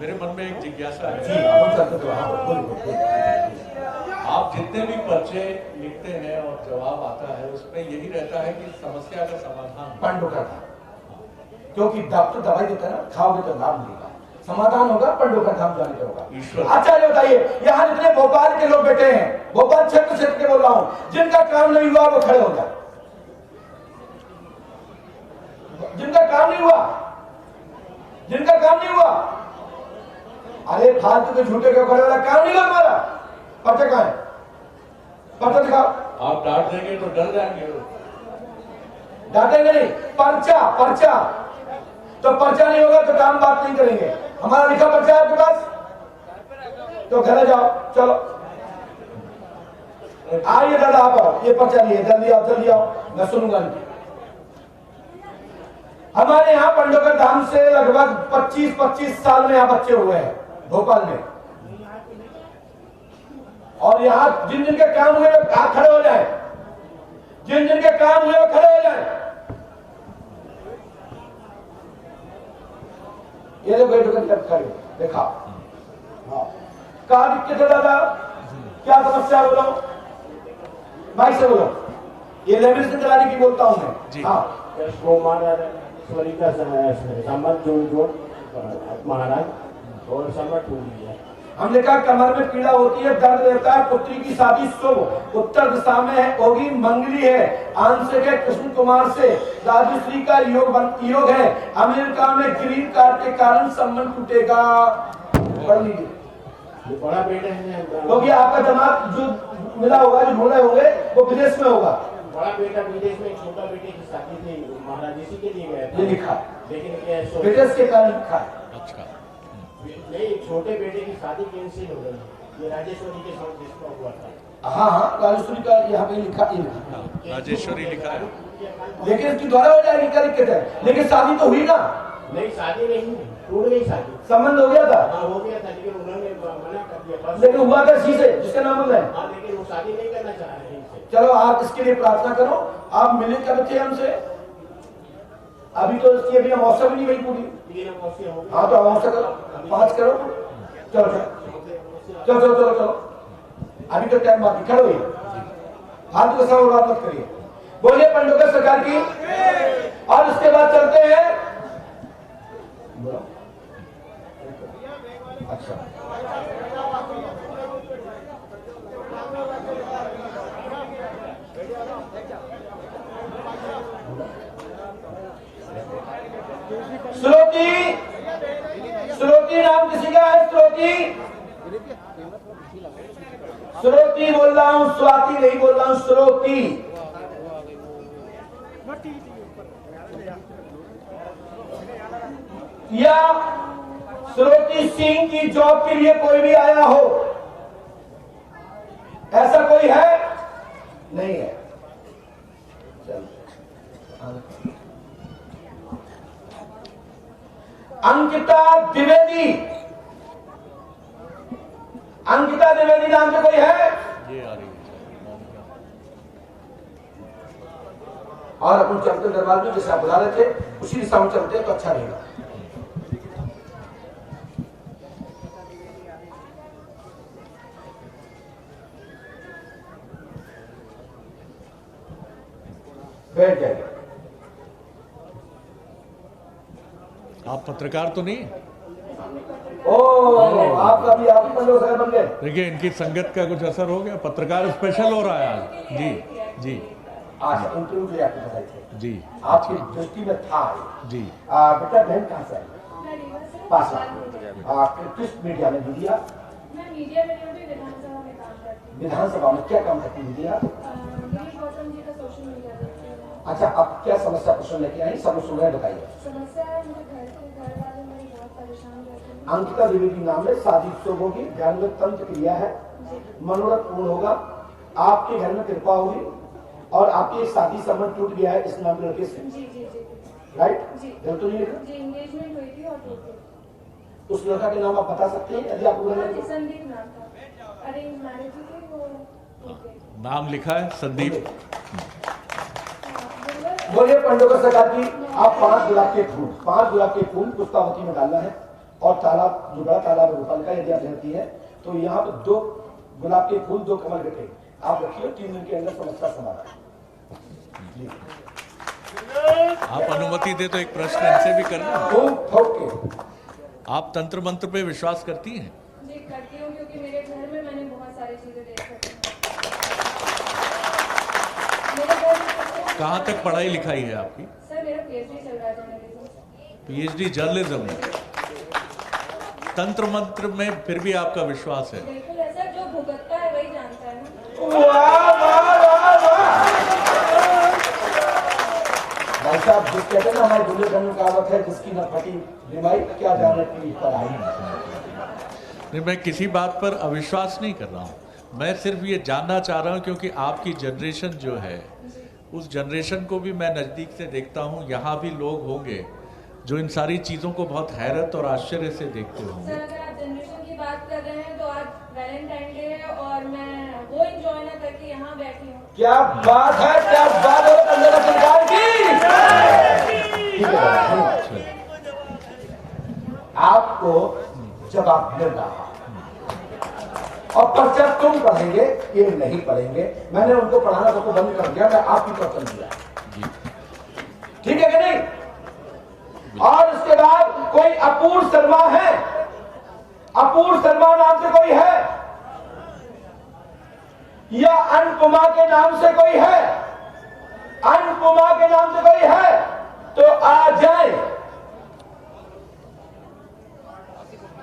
मेरे मन में एक जिज्ञासा है। जी, हम करते तो आप जितने भी पर्चे लिखते हैं और जवाब आता है, उसमें यही रहता है कि समस्या का समाधान पंडोकर धाम, क्योंकि डॉक्टर दवाई देता है ना, खाओगे तो लाभ मिलेगा, समाधान होगा, पंडोकर धाम जाने का होगा। अच्छा ये बताइए, यहाँ जितने भोपाल के लोग बैठे हैं, भोपाल क्षेत्र के बोल रहा हूँ, जिनका काम नहीं हुआ वो खड़े हो जाए। जिनका काम नहीं हुआ, जिनका काम नहीं हुआ, अरे फालतू के झूठे क्यों खड़े हो रहा? काम नहीं हुआ तुम्हारा, पर्चा कहाँ है? पर्चा दिखाओ। आप डांट देंगे तो डर जाएंगे। डांटेंगे नहीं, पर्चा पर्चा तो पर्चा नहीं होगा तो काम बात नहीं करेंगे। हमारा लिखा पर्चा है आपके पास, तो घर जाओ, चलो आइए दादा, आप आओ, ये पर्चा लिए, जल्दी आओ जल्दी आओ, मैं सुनूंगा नहीं। हमारे यहाँ पंडोकर धाम से लगभग 25 साल में यहाँ बच्चे हुए हैं भोपाल में, और यहाँ जिन जिनके काम हुए वे खड़े हो जाए, जिन जिनके काम हुए वो खड़े हो जाए। ये लोग खड़े देखा, कहा दिक्कत है दादा, क्या समस्या बोलो, माइक से बोलो, ये लैंग्वेज से चलाने की बोलता हूं मैं। हाँ, संबंध जोड़ महाराज थोड़ा सा मत टूट गया। हमने कहा कमर में पीड़ा होती है, दर्द रहता है, पुत्री की शादी शुभ उत्तर दिशा में है, होगी मंगली है, आंशिक है कृष्ण कुमार से, राजश्री का योग है, अमेरिका में ग्रीन कार्ड के कारण संबंध टूटेगा। पढ़ लीजिए। जो बड़ा बेटा है क्योंकि आपका दिमाग जो मिला होगा, जो ढूंढे होंगे वो विदेश में होगा। बड़ा बेटा विदेश में, छोटा बेटे की शादी थी महाराज, इसी के लिए गया था। ये लिखा लेकिन विदेश के कारण लिखा है। अच्छा, नहीं, छोटे बेटे की शादी कैंसिल हो गई, ये राजेश्वरी के साथ जिसका हुआ था। हाँ, राजेश्वरी का यहाँ पे लिखा, राजेश्वरी लिखा है, लेकिन इसकी द्वारा हो जाएगी, क्या दिक्कत है? लेकिन शादी तो हुई ना? नहीं, शादी नहीं, टूट गई शादी। संबंध हो गया था? हाँ, हो गया था, लेकिन उन्होंने मना कर दिया। लेकिन हुआ था इसी से, जिसका नाम है। हाँ, लेकिन वो शादी नहीं करना चाह रहे हैं इनसे। चलो आप इसके लिए प्रार्थना करो। आप मिले कब थे हमसे? अभी तो इसकी अभी अमावस्या भी नहीं हुई पूरी। 3 अमावस्या हो गई। हाँ, तो अमावस्या करो, 5 करो। चलो चलो चलो चलो चलो, अभी तो टाइम बाकी। खड़ो ये हाथ को सब बात मत करिए। बोलिए पंडोकर सरकार की। और उसके बाद चलते हैं। अच्छा, श्रोती नाम किसी का है? श्रोती बोल रहा हूं, स्वाति नहीं बोल रहा हूं, श्रोती। या श्रोती सिंह की जॉब के लिए कोई भी आया हो, ऐसा कोई है? नहीं है। अंकिता द्विवेदी, अंकिता द्विवेदी नाम से कोई है? ये आ रही है। और अपन चलते दरबार में जैसे आप बुला रहे थे उसी दिशा में चलते तो अच्छा रहेगा। बैठ जाइए। आप पत्रकार तो नहीं? आपका भी आप ही पंडोकर बन गए। देखिए, इनकी संगत का कुछ असर हो गया। पत्रकार स्पेशल हो रहा है आज। जी जी आज इंटरव्यू के आपको बताए थे जी, आपकी दृष्टि में था जी। बेटा बहन कहाँ से आई? मैं रीवा से पास बात में। किस मीडिया में? मीडिया? मैं मीडिया में नहीं हूँ, विधानसभा में काम करती हूँ। विधानसभा में क्या काम करती मीडिया? गिरीश गौतम जी का सोशल मीडिया देखती हूँ। अच्छा, अब क्या समस्या प्रश्न लेके आई? सब सुन रहे, बताइए। समस्या है, मुझे घर वाले मेरे बहुत परेशान रहते हैं। अंकिता द्विवेदी नाम है, शादी शुभ होगी, ध्यान में तंत्र क्रिया है, मनोरथ पूर्ण होगा, आपके घर में कृपा होगी और आपकी शादी संबंध टूट गया है इस नाम के लड़के से। जी जी जी राइट? जी गलत तो नहीं लिखा? जी, एंगेजमेंट हुई थी और टूट गई। उस लड़का के नाम आप बता सकते हैं यदि आप हाँ जी, संदीप नाम था, अरेंज मैरिज थी, वो टूट गई। नाम लिखा है संदीप। बोलिए पंडोकर सरकार की। आप 5 गुलाब के फूल पुष्पावती में डालना है और तालाब, जो बड़ा तालाब है गोपाल का, यदि आप रहती है तो यहाँ पे 2 गुलाब के फूल, 2 कमल रखे आप रखिए। 3 दिन के अंदर समस्या समाधान। आप अनुमति दे तो एक प्रश्न इनसे भी करना। खूब ठोक के। आप तंत्र मंत्र पे विश्वास करती हैं? जी करती हूँ, क्योंकि मेरे घर में मैंने बहुत सारी चीजें देख रखी हैं। मेरे घर में कहाँ तक पढ़ाई लिखाई है आपकी? सर मेरा PhD चल रहा है जर्नलिज्म। PhD जर्नलिज्म में। तंत्र मंत्र में फिर भी आपका विश्वास है? बिल्कुल है सर, जो भुगतता है वही जानता है ना। भाई साहब, जिस कहते हैं ना हमारे दूल्हे का कहावत है, जिसकी न फटी बीमारी क्या जाने की पढ़ाई। नहीं, मैं किसी बात पर अविश्वास नहीं कर रहा हूँ। मैं सिर्फ ये जानना चाह रहा हूँ क्योंकि आपकी जनरेशन जो है उस जनरेशन को भी मैं नज़दीक से देखता हूँ। यहाँ भी लोग होंगे जो इन सारी चीज़ों को बहुत हैरत और आश्चर्य से देखते होंगे। सर अगर आप जनरेशन की बात कर रहे हैं तो आज वैलेंटाइन डे है और मैं वो एंजॉय ना करके यहाँ बैठी हूँ। क्या बात है, क्या बात है पंडोकर सरकार की। आपको जवाब मिल रहा और पर्चा तुम पढ़ेंगे, ये नहीं पढ़ेंगे। मैंने उनको पढ़ाना सबको बंद कर दिया, मैं आपकी तरफ दिया। ठीक है कि नहीं? और उसके बाद कोई अपूर्व शर्मा है, अपूर्व शर्मा नाम से कोई है, या अनुपमा के नाम से कोई है, अनुपमा के नाम से कोई है तो आ जाए।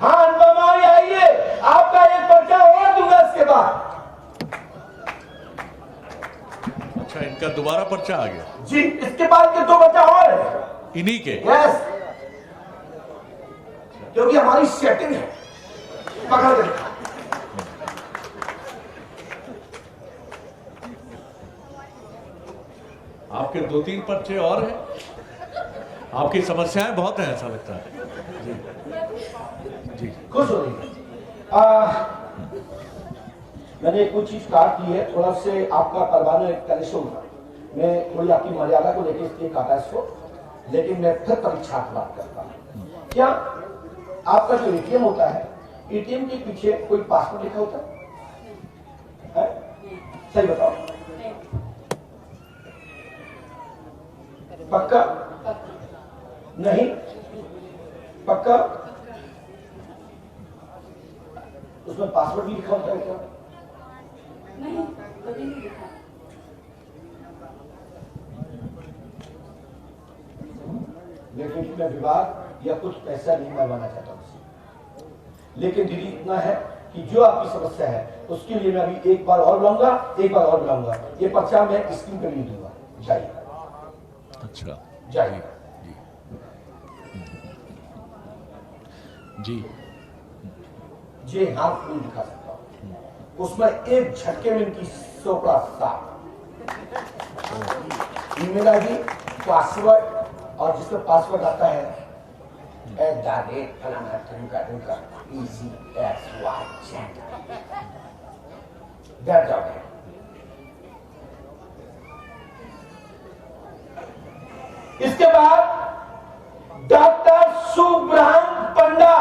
हाँ अनुपमा आइए, आपका एक पर्चा और दूंगा इसके बाद। अच्छा, इनका दोबारा पर्चा आ गया जी, इसके बाद के 2 पर्चा और है इन्हीं के। यस, क्योंकि हमारी सेटिंग है। पकड़ दे। आपके 2-3 पर्चे और हैं। आपकी समस्याएं बहुत हैं ऐसा लगता है। जी जी, खुश हो रही मैंने कुछ चीज काट दी है, थोड़ा से आपका करवाना एक कलेक्शन था। मैं थोड़ी आपकी मर्यादा को लेकर इसलिए काटा इसको, लेकिन मैं फिर परीक्षा की बात करता हूँ। क्या आपका जो एटीएम होता है, एटीएम के पीछे कोई पासवर्ड लिखा होता है? सही बताओ। पक्का? नहीं पक्का? उसमें पासवर्ड भी लिखा होता है क्या? नहीं, कभी नहीं लिखा। लेकिन मैं विवाद या कुछ पैसा नहीं मरवाना चाहता हूं, लेकिन दीदी इतना है कि जो आपकी समस्या है उसके लिए मैं अभी एक बार और बुलाऊंगा, एक बार और बुलाऊंगा। ये पर्चा मैं स्क्रीन पर नहीं दूंगा। जाइए। अच्छा, जाइए। जी जी, हाथ नहीं दिखा सकता हूं। उसमें एक झटके में इनकी सोपड़ा साफ, ईमेल आईडी, पासवर्ड, और जिसमें पासवर्ड आता है फलाना तुमका इजी एस वाई जेड, बैठ जाओ। इसके बाद डॉक्टर सुब्रांत पंडा,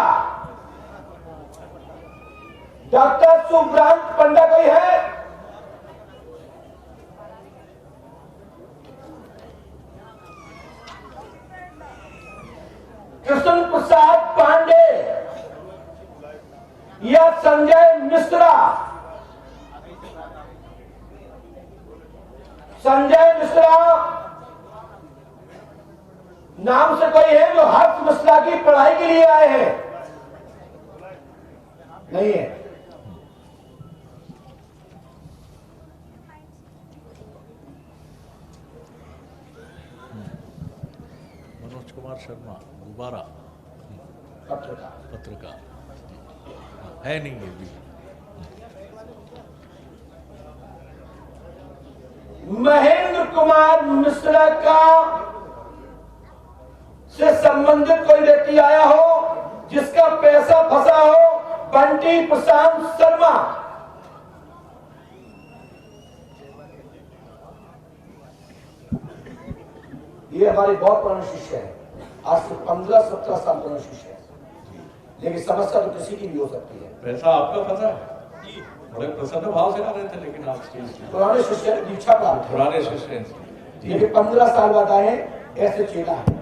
डॉक्टर सुब्रांत पंडा कोई है? कृष्ण प्रसाद पांडे या संजय मिश्रा? संजय मिश्रा नाम से कोई है जो हर्ष मिश्रा की पढ़ाई के लिए आए हैं? नहीं है। मनोज कुमार शर्मा, गुब्बारा पत्रकार है नहीं ये भी। महेंद्र कुमार मिश्रा का से संबंधित कोई व्यक्ति आया हो जिसका पैसा फंसा हो? बंटी प्रशांत शर्मा। ये हमारे बहुत पुराने शिष्य हैं, आज से 15-17 साल पुराने शिष्य हैं, लेकिन समस्या तो किसी की भी हो सकती है। पैसा आपका फंसा है? बड़े प्रसन्न भाव से आ रहे थे, लेकिन आप पुराने शिष्य दीक्षा प्राप्त, पुराने शिष्य हैं, लेकिन 15 साल बाद आए ऐसे चेला है।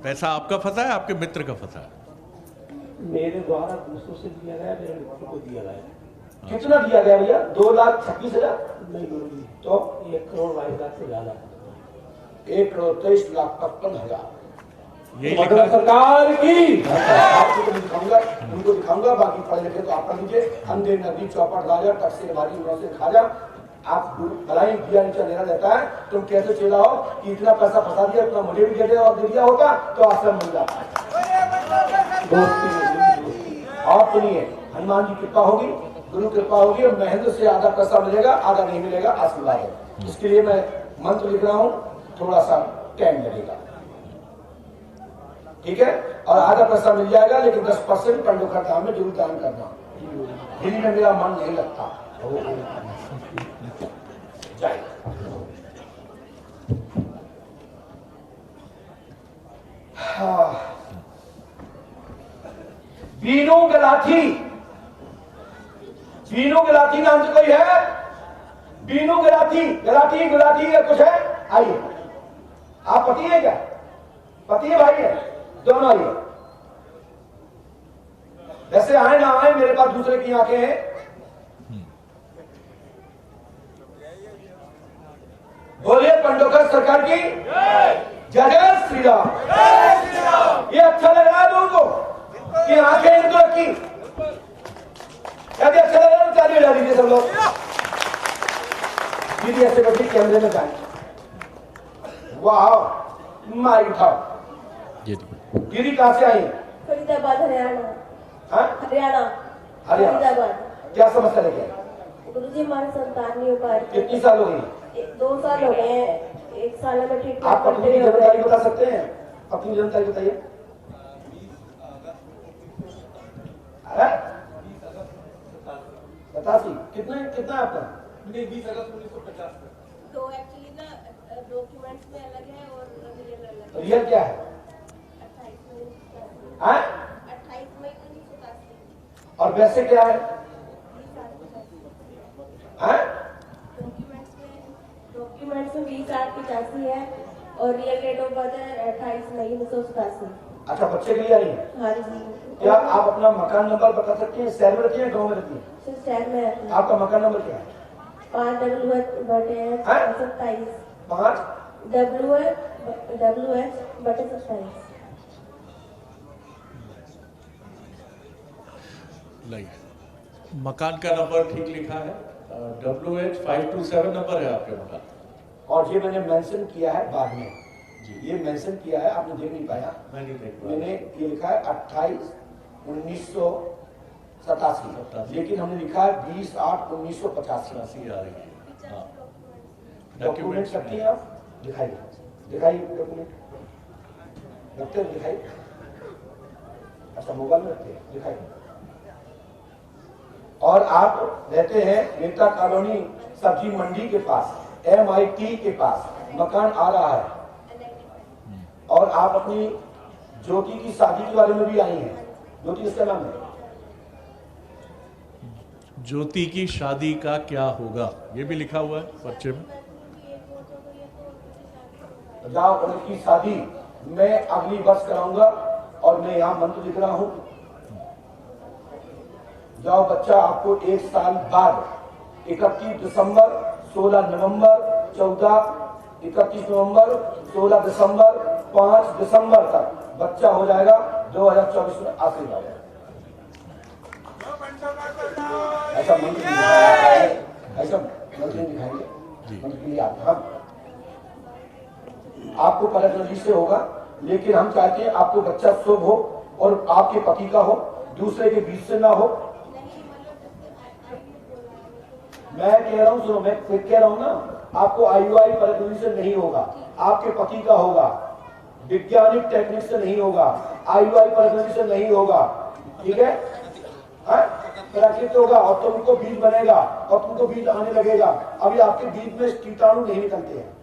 पैसा आपका फंसा है, आपके मित्र का फंसा है? मेरे द्वारा दूसरों से दिया गया, मेरे मित्र को दिया गया। कितना दिया गया भैया? 2,26,000? नहीं गुरुजी, तो 1,22,00,000 से ज्यादा। 1,23,55,000। यही मदन लिखा सरकार की। आपको तो दिखाऊंगा, उनको दिखाऊंगा, बाकी पढ़े लिखे तो आप पढ़ लीजिए। अंधे नदी चौपट राजा तक से हमारी उन्हों से खाजा। आप भलाई दिया नीचा लेना रहता है, तुम कैसे चेला हो कि इतना पैसा फंसा दिया, उतना मुझे भी दे और दे दिया होता तो आश्रम मिल जाता है। और सुनिए, हनुमान जी कृपा होगी, गुरु कृपा होगी, और महेंद्र से आधा पैसा मिलेगा, आधा नहीं मिलेगा, आशीर्वाद है। इसके लिए मैं मंत्र लिख रहा हूं, थोड़ा सा टाइम लगेगा, ठीक है? और आधा पैसा मिल जाएगा, लेकिन 10% पंडोखर धाम में जरूर दान करना। दिल्ली में मेरा मन नहीं लगता। बीनू गलाठी, बीनू गलाठी नाम से कोई है? बीनू गलाठी, गलाठी गुलाठी या कुछ है? आइए। आप पति है क्या? पति है भाई है? दोनों आइए। वैसे आए ना आए, मेरे पास दूसरे की आंखें हैं। बोलिए पंडोकर सरकार की जय जय श्री राम। ये अच्छा लग रहा है लोगों को कि आंखें इनको रखी? क्या अच्छा लग रहा है? ताली बजा दीजिए सब लोग। दीदी ऐसे बैठी कैमरे में जाए। वाह, माई उठाओ। दीदी कहां से आई? फरीदाबाद, हरियाणा। हाँ? हरियाणा। फरीदाबाद। क्या समस्या लेके आई? गुरुजी हमारी संतान नहीं हो पा रही। कितनी साल हो गई? 2 साल हो गए हैं। 1 साल में ठीक आप अपनी जानकारी बता सकते हैं? अपनी जानकारी बताइए। 87। कितना है आपका? 20 अगस्त 1950। तो एक्चुअली ना डॉक्यूमेंट्स में अलग है और रियल अलग है। रियल क्या है? 28 मई 1987। और वैसे क्या है? डॉक्यूमेंट्स में 20/8/85 है और रियल डेट ऑफ बर्थ है 28 मई 1987। अच्छा, बच्चे के लिए आई है? हाँ जी। क्या आप अपना मकान नंबर बता सकते हैं? शहर में रहती है, गाँव में रहती है? सर शहर में रहती है। आपका मकान नंबर क्या है? 5WH/27। 5 WH/27। मकान का नंबर ठीक लिखा है, WH527 नंबर है आपके मकान। और ये मैंने मेंशन किया है बाद में। ये मेंशन किया है, आपने देख नहीं पाया। मैं नहीं देख पाया। मैंने ये लिखा है 28/1987, लेकिन हमने लिखा है 20/8/1985। आ रही है। हाँ। डॉक्यूमेंट रखती हैं आप? दिखाइए डॉक्यूमेंट रखते हैं, दिखाइए। अच्छा, मोबाइल में रखते हैं, दिखाइए। और आप रहते हैं नेता कॉलोनी सब्जी मंडी के पास, MIT के पास मकान आ रहा है। और आप अपनी ज्योति की शादी के बारे में भी आई हैं। ज्योति इसका नाम है? ज्योति की शादी का क्या होगा, ये भी लिखा हुआ है पर्चे में। जाओ, उनकी शादी मैं अगली वर्ष कराऊंगा और मैं यहाँ मंत्र लिख रहा हूँ। जाओ, बच्चा आपको 1 साल बाद 31 दिसंबर, 16 नवंबर, 14, 31 नवंबर, 16 दिसंबर, 5 दिसंबर तक बच्चा हो जाएगा। 2024 में आशीर्वाद है। ऐसा मंत्र दिखाएंगे। मंत्र के लिए हम आपको पलटनली से होगा, लेकिन हम चाहते हैं आपको बच्चा शुभ हो और आपके पति का हो, दूसरे के बीच से ना हो। मैं कह रहा हूं, सुनो, मैं फिर कह रहा हूं ना, आपको IUI पलटनली से नहीं होगा, आपके पति का होगा। वैज्ञानिक टेक्निक से नहीं होगा, IUI पलटनली से नहीं होगा। ठीक है? प्राकृतिक होगा और तुमको बीज बनेगा और तुमको बीज आने लगेगा। अभी आपके बीज में कीटाणु नहीं निकलते हैं।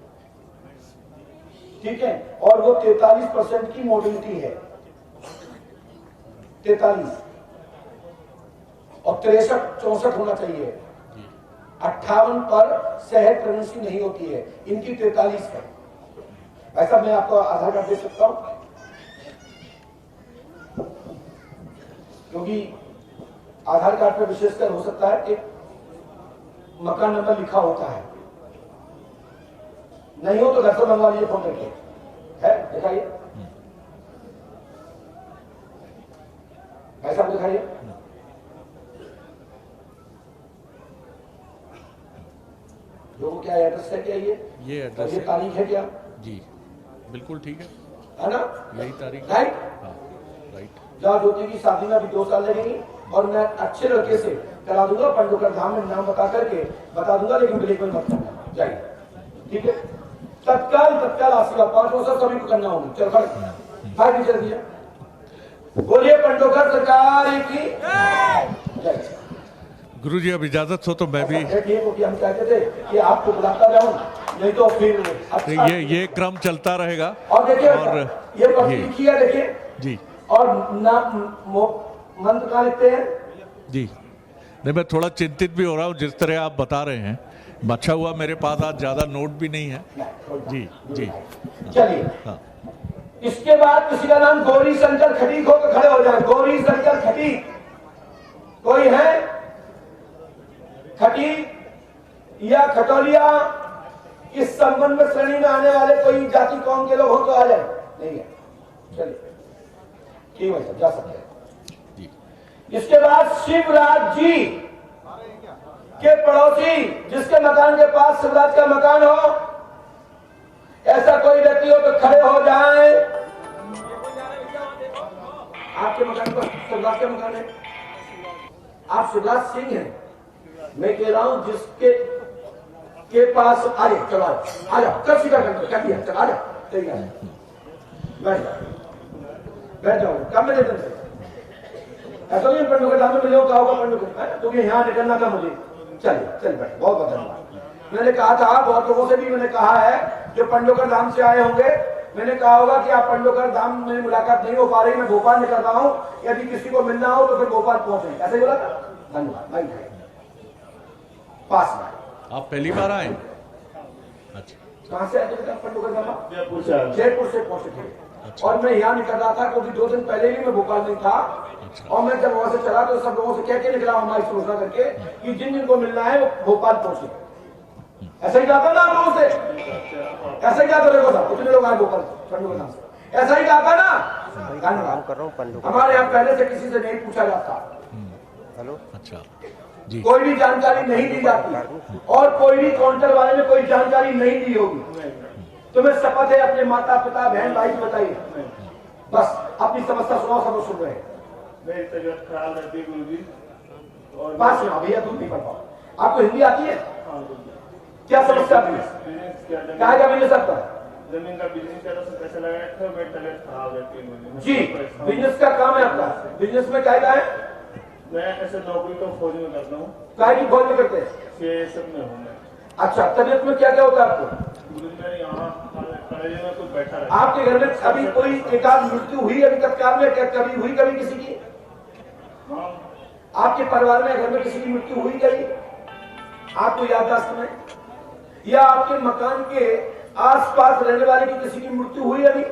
ठीक है? और वो 43% की मोबिलिटी है। 43 और 63-64 होना चाहिए। 58 पर सेहत प्रेगनेंसी नहीं होती है, इनकी 43 है। ऐसा मैं आपको आधार कार्ड दे सकता हूं, क्योंकि आधार कार्ड पर विशेषकर हो सकता है कि मकान नंबर लिखा होता है। नहीं हो तो घर से मंगवा लीजिए फोन करके। है, दिखाइए, ऐसा दिखाइए। लोगों क्या एड्रेस है? क्या ये एड्रेस, ये तारीख है क्या? जी बिल्कुल ठीक है ना? यही तारीख। राइट। हाँ, राइट। जहाँ ज्योति की शादी में अभी 2 साल लगेंगे और मैं अच्छे लड़के से करा दूंगा, पंडोकर धाम में नाम बता करके बता दूंगा, लेकिन ब्लैकमेल मत करना। जाइए, ठीक है? तत्काल आशीर्वाद 5 वर्ष सभी को करना होगी। चल भाई चल दिया। बोलिए पंडोकर सरकार की जय। गुरुजी अब इजाजत हो तो मैं भी, क्योंकि हम कहते थे कि आपको बुलाता जाऊं, नहीं तो फिर अच्छा। ये क्रम चलता रहेगा। और देखिए, ये पर्ची लिखी है, देखिए जी। और नाम मंत्र कहाँ लिखते हैं? जी नहीं, मैं थोड़ा चिंतित भी हो रहा हूँ जिस तरह आप बता रहे हैं अच्छा हुआ मेरे पास आज ज़्यादा नोट भी नहीं है। जी जी चलिए, हाँ। इसके बाद किसी का नाम गौरी शंकर खटीक होकर खड़े हो जाए। गौरी शंकर खटीक कोई है? खटीक या खटोलिया इस संबंध में श्रेणी में आने वाले कोई जाति कौम के लोग हो तो आ जाए। नहीं है, चलिए ठीक है सर, जा सकते हैं। इसके बाद शिवराज जी के पड़ोसी जिसके मकान के पास शिवराज का मकान हो, ऐसा कोई व्यक्ति हो तो खड़े हो जाए। आपके मकान पर शिवराज का मकान है, आप शिवराज सिंह हैं। मैं कह रहा हूं जिसके के पास आ जाए, चलो आ जाओ, कब स्वीकार कर दिया, चल आ जाओ, ठीक है, बैठ जाओ, कब मिले तुमसे? ऐसा नहीं पंडू के सामने मिले कहा होगा पंडू को, तुम्हें यहाँ निकलना था मुझे। चलिए बैठ, बहुत बहुत धन्यवाद। मैंने कहा था, बहुत लोगों से भी मैंने कहा है जो पंडोकर धाम से आए होंगे, मैंने कहा होगा कि आप पंडोकर धाम में मुलाकात नहीं हो पा रही, मैं भोपाल निकल रहा हूँ, यदि किसी को मिलना हो तो फिर भोपाल पहुंचे, ऐसे ही बोला था। धन्यवाद भाई, पास में आप पहली बार आए? अच्छा, कहाँ से आए थे पंडोकर धाम? जयपुर से पहुंचे थे। और मैं यहाँ निकल रहा था क्योंकि 2 दिन पहले ही मैं भोपाल में था। और मैं जब वहां से चला तो सब लोगों से कह के निकला हमारी सूचना करके कि जिन जिनको मिलना है वो भोपाल पहुंचे। ऐसा ही कहा था ना आप लोगों से, ऐसा ही कहा था, देखो साहब कितने लोग आए भोपाल पंडू के नाम से, ऐसा ही कहा था ना। हमारे यहाँ पहले से किसी से नहीं पूछा जाता। हेलो, अच्छा जी। कोई भी जानकारी नहीं दी जाती और कोई भी काउंटर वाले ने कोई जानकारी नहीं दी होगी। तुम्हें शपथ है अपने माता पिता बहन भाई को बताइए, बस अपनी समस्या सुनाओ, सब सुन रहे हैं। मेरी तबीयत खराब रहती है गुरुजी, और पास में भैया तुम नहीं पढ़ पाओ, आपको हिंदी आती है? क्या समस्या आती है? क्या है बिजनेस आपका? जमीन का बिजनेस कर रहा, पैसा लगाया था, मेरी तबीयत खराब रहती है जी। बिजनेस का काम है आपका, बिजनेस में क्या है? मैं ऐसे नौकरी तो फौज में करता हूँ। क्या की फौज में करते हैं? ये सब में हूँ मैं। अच्छा, तबीयत में क्या क्या होता है आपको? गुरुजी यहाँ कॉलेज में कुछ बैठा रहता। आपके घर में अभी कोई एकाध मृत्यु हुई अभी तत्काल में? क्या कभी हुई कभी किसी की? आपके परिवार में घर में किसी की मृत्यु हुई कभी आपको याददाश्त में? या आपके मकान के आसपास रहने वाले की किसी की मृत्यु हुई अभी?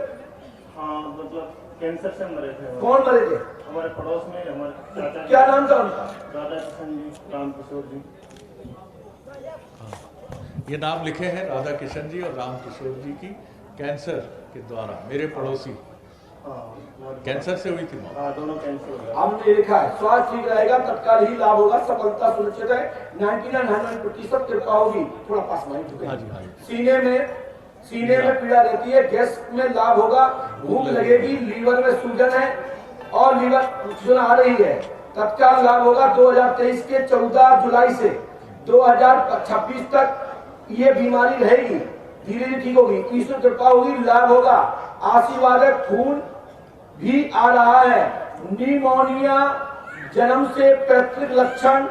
हाँ, मतलब कैंसर से मरे थे। कौन मरे थे? हमारे पड़ोस में हमारे चाचा। क्या नाम था उनका? राधा किशन जी, राम किशोर जी। ये नाम लिखे हैं राधा किशन जी और राम किशोर जी की, कैंसर के द्वारा, मेरे पड़ोसी। कैंसर से हुई थी मौत। दोनों कैंसर। हमने लिखा है स्वास्थ्य ठीक रहेगा, तत्काल ही लाभ होगा, सफलता सुनिश्चित है, 99% कृपा होगी। थोड़ा पास में सीने में पीड़ा रहती है, गैस में लाभ होगा, भूख लगेगी, लीवर में सूजन है और लीवर सूजन आ रही है, तत्काल लाभ होगा। 2023 के 14 जुलाई से 2026 तक ये बीमारी रहेगी, धीरे धीरे ठीक होगी, ईश्वर कृपा होगी, लाभ होगा। आशीर्वाद है, खून भी आ रहा है, निमोनिया, जन्म से पैतृक लक्षण,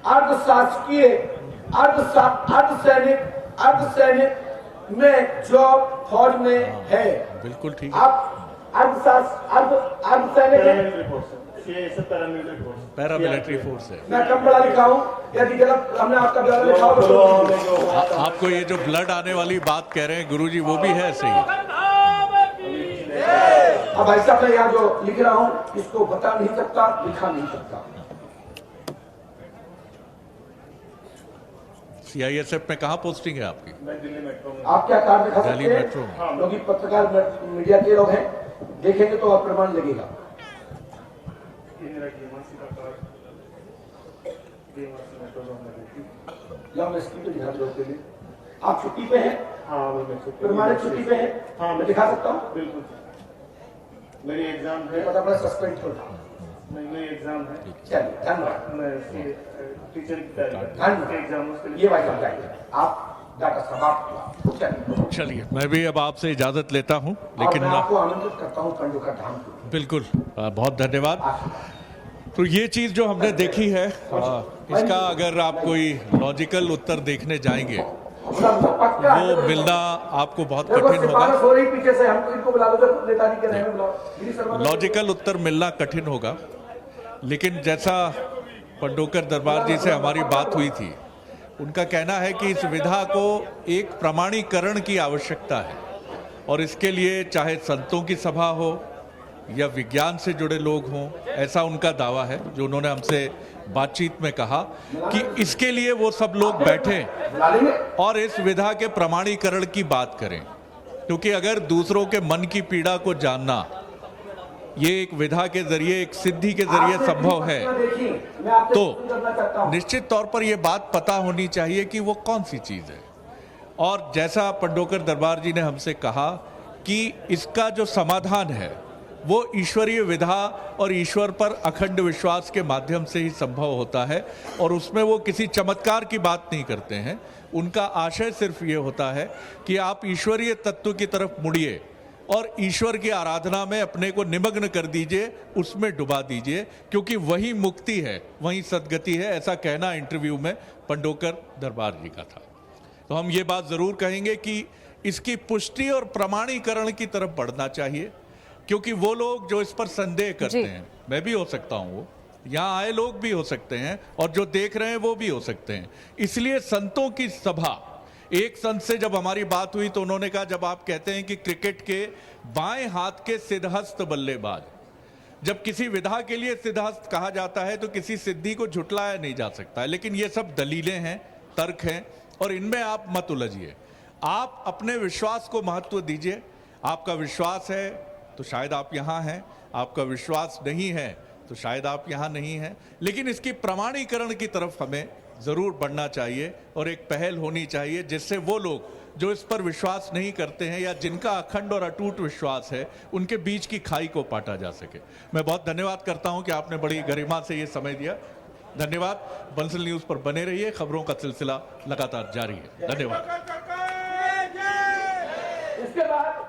अर्धशासकीय, अर्धसैनिक में जॉब फौज में है। बिल्कुल ठीक। आप अर्धसैनिक पैरामिलिट्री फोर्स है। मैं कम पढ़ा लिखा हूँ, यदि गलत हमने आपका ब्यौरा लिखा हो तो आपको ये जो ब्लड आने वाली बात कह रहे हैं गुरुजी, वो भी है ऐसे ही? अब भाई साहब मैं यहाँ जो लिख रहा हूँ इसको बता नहीं सकता, लिखा नहीं सकता। CISF में कहाँ पोस्टिंग है आपकी? दिल्ली मेट्रो में। आप क्या कार्ड दिखा सकते हैं? दिल्ली मेट्रो में। क्योंकि पत्रकार मीडिया के लोग हैं, देखेंगे तो आप प्रमाण लगेगा। आप छुट्टी पे हैं? हाँ, प्रमाणित छुट्टी पे हैं? हाँ, मैं दिखा सकता हूँ? बिल्कुल। मेरी एग्जाम है। पता पड़ा सस्पेंड हो था। नहीं, मेरी एग्जाम है। चलिए धन्यवाद। मैं टीचर की तैयारी धन्यवाद। ये बात बताइए, आप डाटा समाप्त हुआ। चलिए, मैं भी अब आपसे इजाजत लेता हूँ, लेकिन मैं आपको आमंत्रित करता हूँ पंडोकर धाम को। बिल्कुल, बहुत धन्यवाद। तो ये चीज जो हमने देखी है, इसका अगर आप कोई लॉजिकल उत्तर देखने जाएंगे वो मिलना आपको बहुत कठिन होगा। लॉजिकल उत्तर मिलना कठिन होगा, लेकिन जैसा पंडोकर दरबार जी से हमारी बात हुई थी, उनका कहना है कि इस विधा को एक प्रमाणीकरण की आवश्यकता है और इसके लिए चाहे संतों की सभा हो या विज्ञान से जुड़े लोग हों, ऐसा उनका दावा है जो उन्होंने हमसे बातचीत में कहा कि इसके लिए वो सब लोग बैठें और इस विधा के प्रमाणीकरण की बात करें, क्योंकि अगर दूसरों के मन की पीड़ा को जानना ये एक विधा के जरिए, एक सिद्धि के जरिए संभव है, तो निश्चित तौर पर यह बात पता होनी चाहिए कि वो कौन सी चीज है। और जैसा पंडोकर दरबार जी ने हमसे कहा कि इसका जो समाधान है वो ईश्वरीय विधा और ईश्वर पर अखंड विश्वास के माध्यम से ही संभव होता है, और उसमें वो किसी चमत्कार की बात नहीं करते हैं। उनका आशय सिर्फ ये होता है कि आप ईश्वरीय तत्व की तरफ मुड़िए और ईश्वर की आराधना में अपने को निमग्न कर दीजिए, उसमें डुबा दीजिए, क्योंकि वही मुक्ति है, वही सद्गति है। ऐसा कहना इंटरव्यू में पंडोकर दरबार जी का था। तो हम ये बात जरूर कहेंगे कि इसकी पुष्टि और प्रमाणीकरण की तरफ बढ़ना चाहिए, क्योंकि वो लोग जो इस पर संदेह करते हैं, मैं भी हो सकता हूं, वो यहाँ आए लोग भी हो सकते हैं और जो देख रहे हैं वो भी हो सकते हैं। इसलिए संतों की सभा, एक संत से जब हमारी बात हुई तो उन्होंने कहा, जब आप कहते हैं कि क्रिकेट के बाएं हाथ के सिद्धहस्त बल्लेबाज, जब किसी विधा के लिए सिद्धहस्त कहा जाता है तो किसी सिद्धि को झुटलाया नहीं जा सकता है, लेकिन ये सब दलीलें हैं, तर्क हैं, और इनमें आप मत उलझिए। आप अपने विश्वास को महत्व दीजिए। आपका विश्वास है तो शायद आप यहाँ हैं, आपका विश्वास नहीं है तो शायद आप यहाँ नहीं हैं, लेकिन इसकी प्रमाणीकरण की तरफ हमें जरूर बढ़ना चाहिए और एक पहल होनी चाहिए, जिससे वो लोग जो इस पर विश्वास नहीं करते हैं या जिनका अखंड और अटूट विश्वास है, उनके बीच की खाई को पाटा जा सके। मैं बहुत धन्यवाद करता हूं कि आपने बड़ी गरिमा से ये समय दिया। धन्यवाद। बंसल न्यूज पर बने रहिए, खबरों का सिलसिला लगातार जारी है। धन्यवाद। इसके बाद